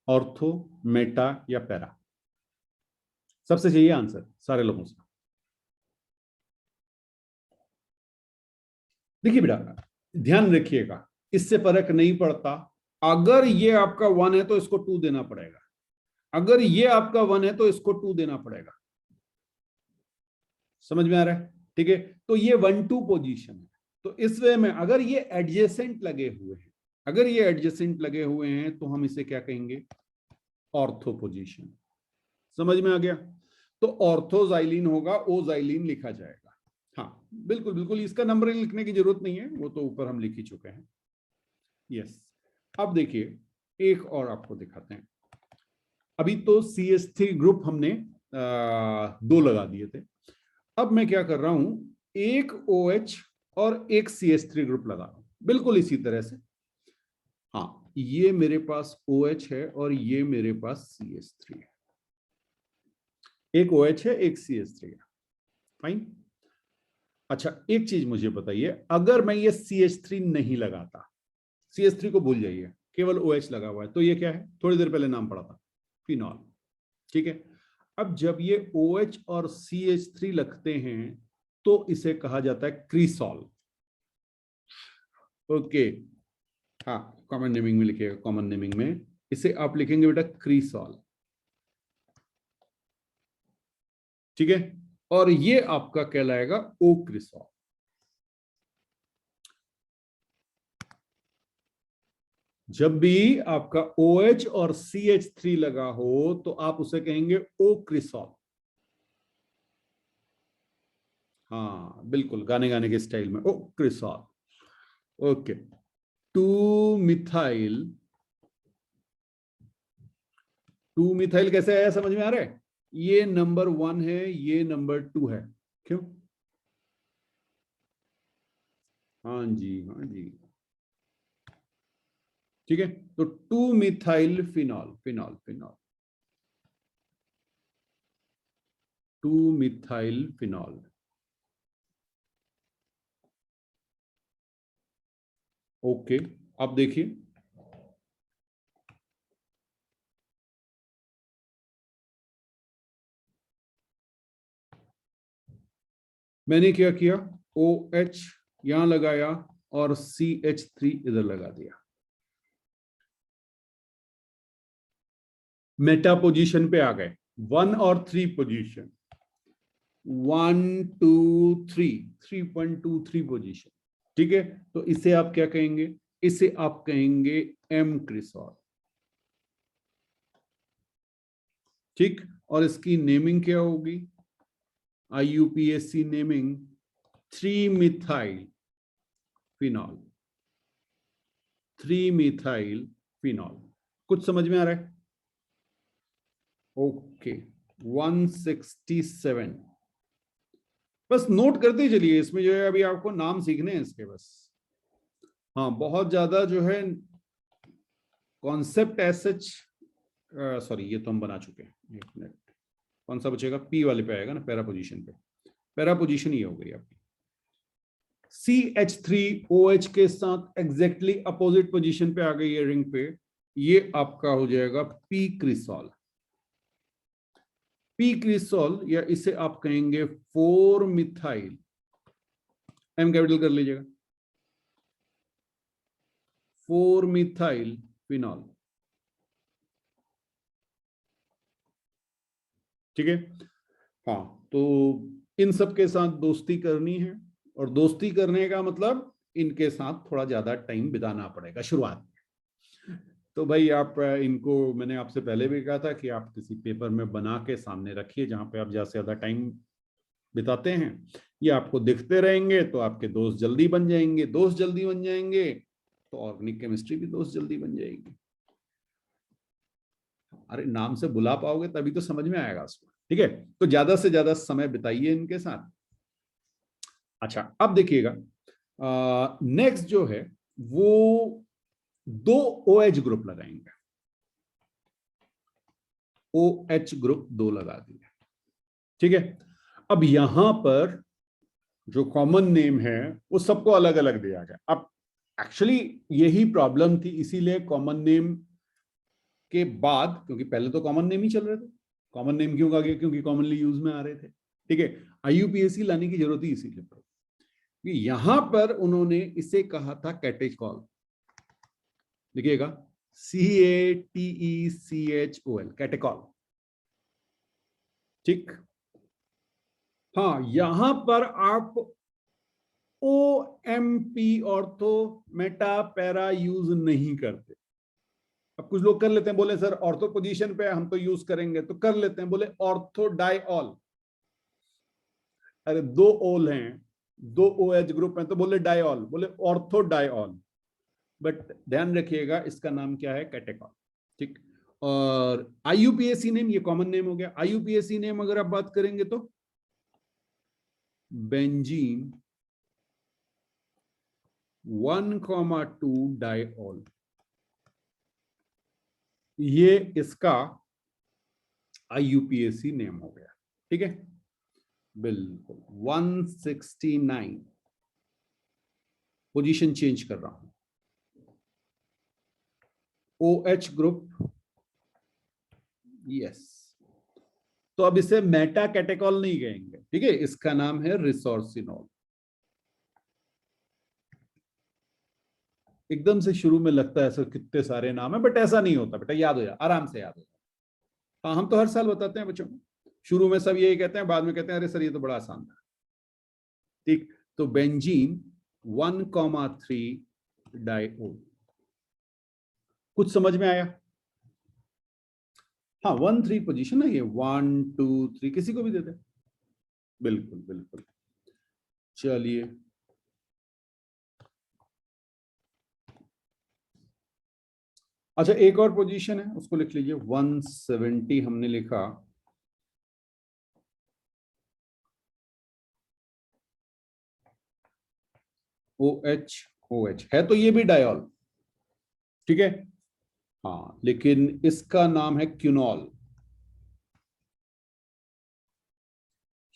ऑर्थो, मेटा या पैरा? सबसे चाहिए आंसर सारे लोगों से। देखिए बेटा, ध्यान रखिएगा, इससे फर्क नहीं पड़ता। अगर ये आपका 1 है तो इसको 2 देना पड़ेगा, अगर ये आपका 1 है तो इसको 2 देना पड़ेगा। समझ में आ रहा है, ठीक है। तो ये 1-2 पोजीशन है। तो इस वे में अगर ये एडजेसेंट लगे हुए हैं, अगर ये एडजेसेंट लगे हुए हैं तो हम इसे क्या कहेंगे, ऑर्थो पोजीशन। समझ में आ गया। तो ऑर्थोजाइलिन होगा, ओजाइलिन लिखा जाएगा। हाँ बिल्कुल बिल्कुल, इसका नंबर लिखने की जरूरत नहीं है, वो तो ऊपर हम लिख ही चुके हैं। यस, अब देखिए एक और आपको दिखाते हैं। अभी तो CH3 ग्रुप हमने 2 लगा दिए थे। अब मैं क्या कर रहा हूं, एक OH और एक CH3 ग्रुप लगा रहा हूं, बिल्कुल इसी तरह से। हाँ, ये मेरे पास OH है और ये मेरे पास CH3 है। एक OH है, एक CH3 है, फाइन। अच्छा, एक चीज मुझे बताइए, अगर मैं ये CH3 नहीं लगाता, CH3 को भूल जाइए, केवल OH लगा हुआ है, तो ये क्या है, थोड़ी देर पहले नाम पढ़ा था, फिनॉल, ठीक है। अब जब ये OH और CH3 लगते हैं तो इसे कहा जाता है क्रीसॉल। ओके, हाँ, कॉमन नेमिंग में लिखिएगा, कॉमन नेमिंग में इसे आप लिखेंगे बेटा क्रीसॉल, ठीक है। और ये आपका कहलाएगा ओक्रिसॉल। जब भी आपका OH और CH3 लगा हो तो आप उसे कहेंगे ओक्रिसॉल। हाँ बिल्कुल, गाने गाने के स्टाइल में ओक्रिसॉल। ओके, 2 मिथाइल, 2 मिथाइल कैसे आया, समझ में आ रहा है। ये नंबर 1 है, ये नंबर 2 है, क्यों? हाँ जी, हाँ जी, ठीक है। तो 2 methyl phenol, phenol phenol, 2 methyl phenol. Okay, अब देखिए, मैंने क्या किया, OH यहां लगाया और CH3 इधर लगा दिया। मेटा पोजीशन पे आ गए, 1 और 3 पोजीशन, 1 2 3, 3.23 पोजीशन, ठीक है। तो इसे आप क्या कहेंगे, इसे आप कहेंगे एम क्रिसॉल, ठीक। और इसकी नेमिंग क्या होगी, IUPAC naming 3 methyl phenol. 3 methyl phenol. कुछ समझ में आ रहा है? ओके 167। बस नोट करते चलिए, इसमें जो है अभी आपको नाम सीखने हैं इसके बस। हाँ बहुत ज्यादा जो है कॉन्सेप्ट एज सच, सॉरी ये तो हम बना चुके हैं। एक मिनट, कौन सा बचेगा? पी वाले पे आएगा ना, पैरा पोजीशन पे। पैरा पोजीशन ये हो गई आपकी। CH3OH के साथ एग्जैक्टली अपोजिट पोजीशन पे आ गई है रिंग पे, ये आपका हो जाएगा पी क्रिसॉल। पी क्रिसॉल, या इसे आप कहेंगे 4 मिथाइल, एम कैपिटल कर लीजिएगा, 4 मिथाइल फिनॉल। ठीक है। हाँ तो इन सब के साथ दोस्ती करनी है, और दोस्ती करने का मतलब इनके साथ थोड़ा ज्यादा टाइम बिताना पड़ेगा शुरुआत में। तो भाई आप इनको, मैंने आपसे पहले भी कहा था कि आप किसी पेपर में बना के सामने रखिए जहां पे आप ज्यादा से ज्यादा टाइम बिताते हैं। ये आपको दिखते रहेंगे तो आपके दोस्त जल्दी बन जाएंगे, दोस्त जल्दी बन जाएंगे तो ऑर्गेनिक केमिस्ट्री भी दोस्त जल्दी बन जाएगी। अरे नाम से बुला पाओगे तभी तो समझ में आएगा उसको। ठीक है, तो ज्यादा से ज्यादा समय बिताइए इनके साथ। अच्छा अब देखिएगा, नेक्स्ट जो है वो 2 OH ग्रुप लगाएंगे। OH ग्रुप 2 लगा दिया। ठीक है, अब यहां पर जो कॉमन नेम है वो सबको अलग अलग दिया गया। अब एक्चुअली यही प्रॉब्लम थी, इसीलिए कॉमन नेम के बाद, क्योंकि पहले तो कॉमन नेम ही चल रहे थे, कॉमन नेम क्यों आ गया? क्योंकि कॉमनली यूज में आ रहे थे। ठीक है, IUPAC लाने की जरूरत ही इसीलिए पड़ी। यहां पर उन्होंने इसे कहा था कैटेकॉल। देखिएगा, CATECHOL, कैटेकॉल। ठीक, हाँ यहां पर आप OMP ortho Meta para use नहीं करते। अब कुछ लोग कर लेते हैं, बोले सर ऑर्थो पोजीशन पे हम तो यूज करेंगे, तो कर लेते हैं, बोले ऑर्थो डाइऑल। अरे 2 ओल हैं, 2 OH ग्रुप हैं, तो बोले डाइऑल, बोले ऑर्थो डाइऑल। बट ध्यान रखिएगा इसका नाम क्या है? कैटेकॉल। ठीक, और IUPAC नेम, ये कॉमन नेम हो गया। IUPAC नेम अगर आप बात करेंगे तो बेंजीन 1,2 डाइऑल, ये इसका IUPAC नेम हो गया। ठीक है, बिल्कुल 169। पोजीशन चेंज कर रहा हूं, OH ग्रुप, यस। तो अब इसे मेटा कैटेकॉल नहीं कहेंगे, ठीक है, इसका नाम है रिसोर्सिनॉल। एकदम से शुरू में लगता है ऐसा कितने सारे नाम है, बट ऐसा नहीं होता बेटा, याद हो जाए, आराम से याद हो जाए। हाँ हम तो हर साल बताते हैं बच्चों को, शुरू में सब यही कहते हैं, बाद में कहते हैं अरे सर ये तो बड़ा आसान था। ठीक, तो बेंजीन 1,3 डाइओल। कुछ समझ में आया? हाँ 1,3 पोजीशन है ये, 1 2 3 किसी को भी देते हैं। बिल्कुल बिल्कुल, चलिए अच्छा एक और पोजीशन है उसको लिख लीजिए, 170 हमने लिखा। OH है तो ये भी डायॉल। ठीक है, हाँ लेकिन इसका नाम है क्यूनॉल,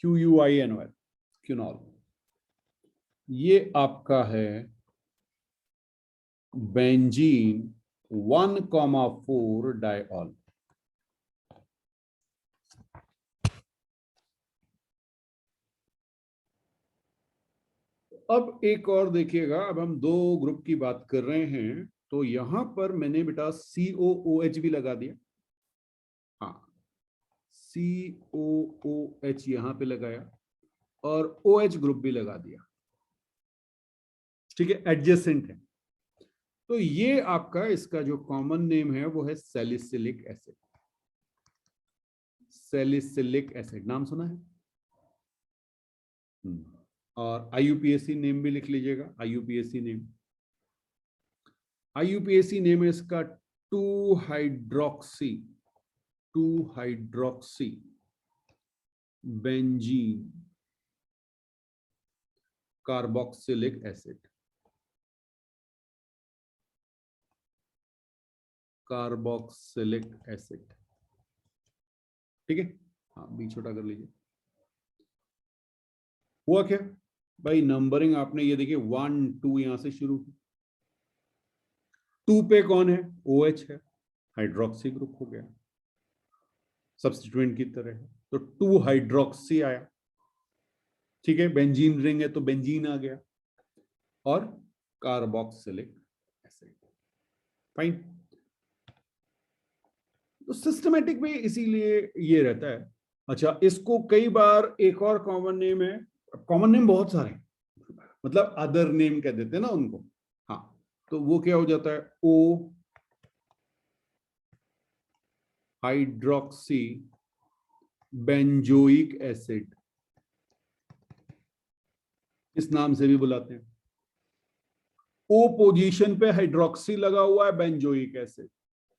QUINOL, क्यूनॉल। ये आपका है बेंजीन 1,4 डायऑल। अब एक और देखिएगा, अब हम 2 ग्रुप की बात कर रहे हैं, तो यहां पर मैंने बेटा COOH भी लगा दिया। हाँ COOH यहां पे लगाया, और OH ग्रुप भी लगा दिया। ठीक है, एडजेसेंट है। तो ये आपका इसका जो कॉमन नेम है वो है सैलिसिलिक एसिड। सैलिसिलिक एसिड नाम सुना है? और IUPAC नेम भी लिख लीजिएगा, IUPAC नेम। IUPAC नेम है इसका 2-हाइड्रोक्सी बेंजीन कार्बोक्सिलिक एसिड। ठीक है, हाँ बी छोटा कर लीजिए। हुआ क्या भाई, नंबरिंग आपने ये देखिए 1 2 यहां से शुरू की। 2 पे कौन है, OH है, हाइड्रोक्सी ग्रुप हो गया, सब्स्टिट्यूएंट की तरह है, तो 2-हाइड्रोक्सी आया। ठीक है, बेंजीन रिंग है तो बेंजीन आ गया, और कार्बोक्सिलिक एसिड। फाइन। तो सिस्टमेटिक में इसीलिए ये रहता है। अच्छा, इसको कई बार एक और कॉमन नेम है, कॉमन नेम बहुत सारे हैं, मतलब अदर नेम कह देते हैं ना उनको। हाँ, तो वो क्या हो जाता है, O हाइड्रोक्सी बेंजोइक एसिड, इस नाम से भी बुलाते हैं। O पोजीशन पे हाइड्रोक्सी लगा हुआ है, बेंजोइक एसिड।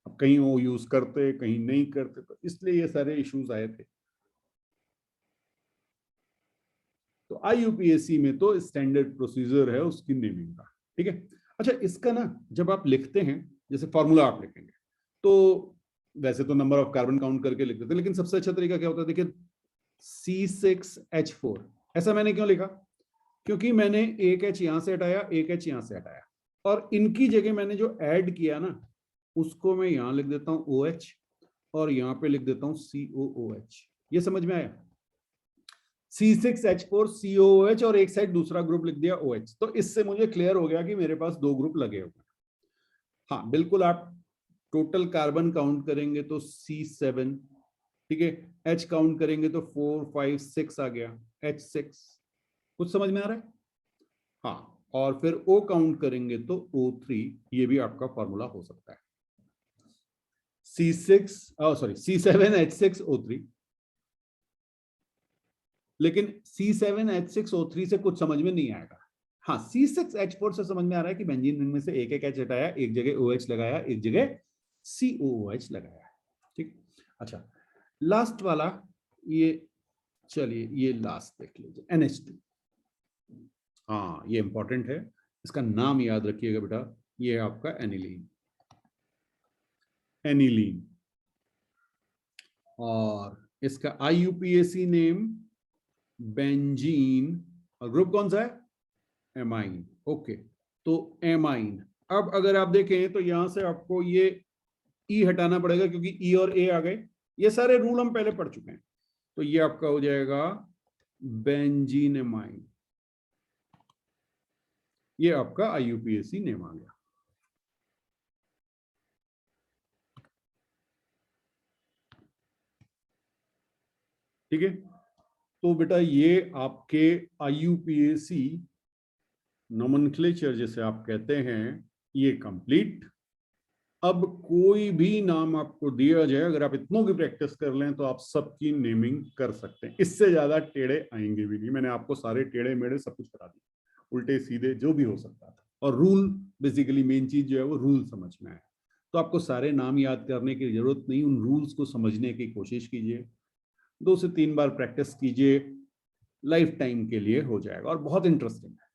अब कहीं वो यूज करते कहीं नहीं करते, तो इसलिए ये सारे इश्यूज आए थे। तो IUPAC में तो स्टैंडर्ड प्रोसीजर है उसकी नेमिंग का। ठीक है, अच्छा इसका ना जब आप लिखते हैं, जैसे फॉर्मूला आप लिखेंगे, तो वैसे तो नंबर ऑफ कार्बन काउंट करके लिख देते हैं, लेकिन सबसे अच्छा तरीका क्या होता है, देखिए C6H4। ऐसा मैंने क्यों लिखा, क्योंकि मैंने एक H यहां से हटाया, एक H यहां से हटाया, और इनकी जगह मैंने जो ऐड किया ना, उसको मैं यहां लिख देता हूं OH, और यहां पे लिख देता हूं COOH। ये समझ में आया, C6H4 COOH, और एक साइड दूसरा ग्रुप लिख दिया OH। तो इससे मुझे क्लियर हो गया कि मेरे पास 2 ग्रुप लगे हुए। हाँ बिल्कुल, आप टोटल कार्बन काउंट करेंगे तो C7, ठीक है, H काउंट करेंगे तो 4 5 6 आ गया, H6। कुछ समझ में आ रहा है? हाँ, और फिर O काउंट करेंगे तो O3, ये भी आपका फॉर्मूला हो सकता है, C7H6O3। लेकिन C7H6O3 से कुछ समझ में नहीं आएगा। हाँ, C6H4 से समझ में आ रहा है कि बेंजीन रिंग में से एक H हटाया, एक जगह OH लगाया, एक जगह COOH लगाया। ठीक, अच्छा लास्ट वाला, ये चलिए ये लास्ट देख लीजिए, NH2। हाँ ये इंपॉर्टेंट है, इसका नाम याद रखिएगा बेटा, ये है आपका एनिलीन। और इसका IUPAC नेम बेंजीन, और ग्रुप कौन सा है, एमाइन। ओके, तो एमाइन। अब अगर आप देखें तो यहां से आपको ये ई हटाना पड़ेगा, क्योंकि ई और ए आ गए। ये सारे रूल हम पहले पढ़ चुके हैं, तो ये आपका हो जाएगा बेंजीन एमाइन। ये आपका IUPAC नेम आ गया। ठीक है, तो बेटा ये आपके IUPAC नोमेनक्लेचर जिसे आप कहते हैं, ये कंप्लीट। अब कोई भी नाम आपको दिया जाए, अगर आप इतनों की प्रैक्टिस कर लें तो आप सबकी नेमिंग कर सकते हैं। इससे ज्यादा टेढ़े आएंगे भी नहीं। मैंने आपको सारे टेढ़े मेढ़े सब कुछ करा दिए, उल्टे सीधे जो भी हो सकता था। और रूल, बेसिकली मेन चीज जो है वो रूल समझ में आए। तो आपको सारे नाम याद करने की जरूरत नहीं, उन रूल्स को समझने की कोशिश कीजिए, 2 से 3 बार प्रैक्टिस कीजिए, लाइफ टाइम के लिए हो जाएगा, और बहुत इंटरेस्टिंग है।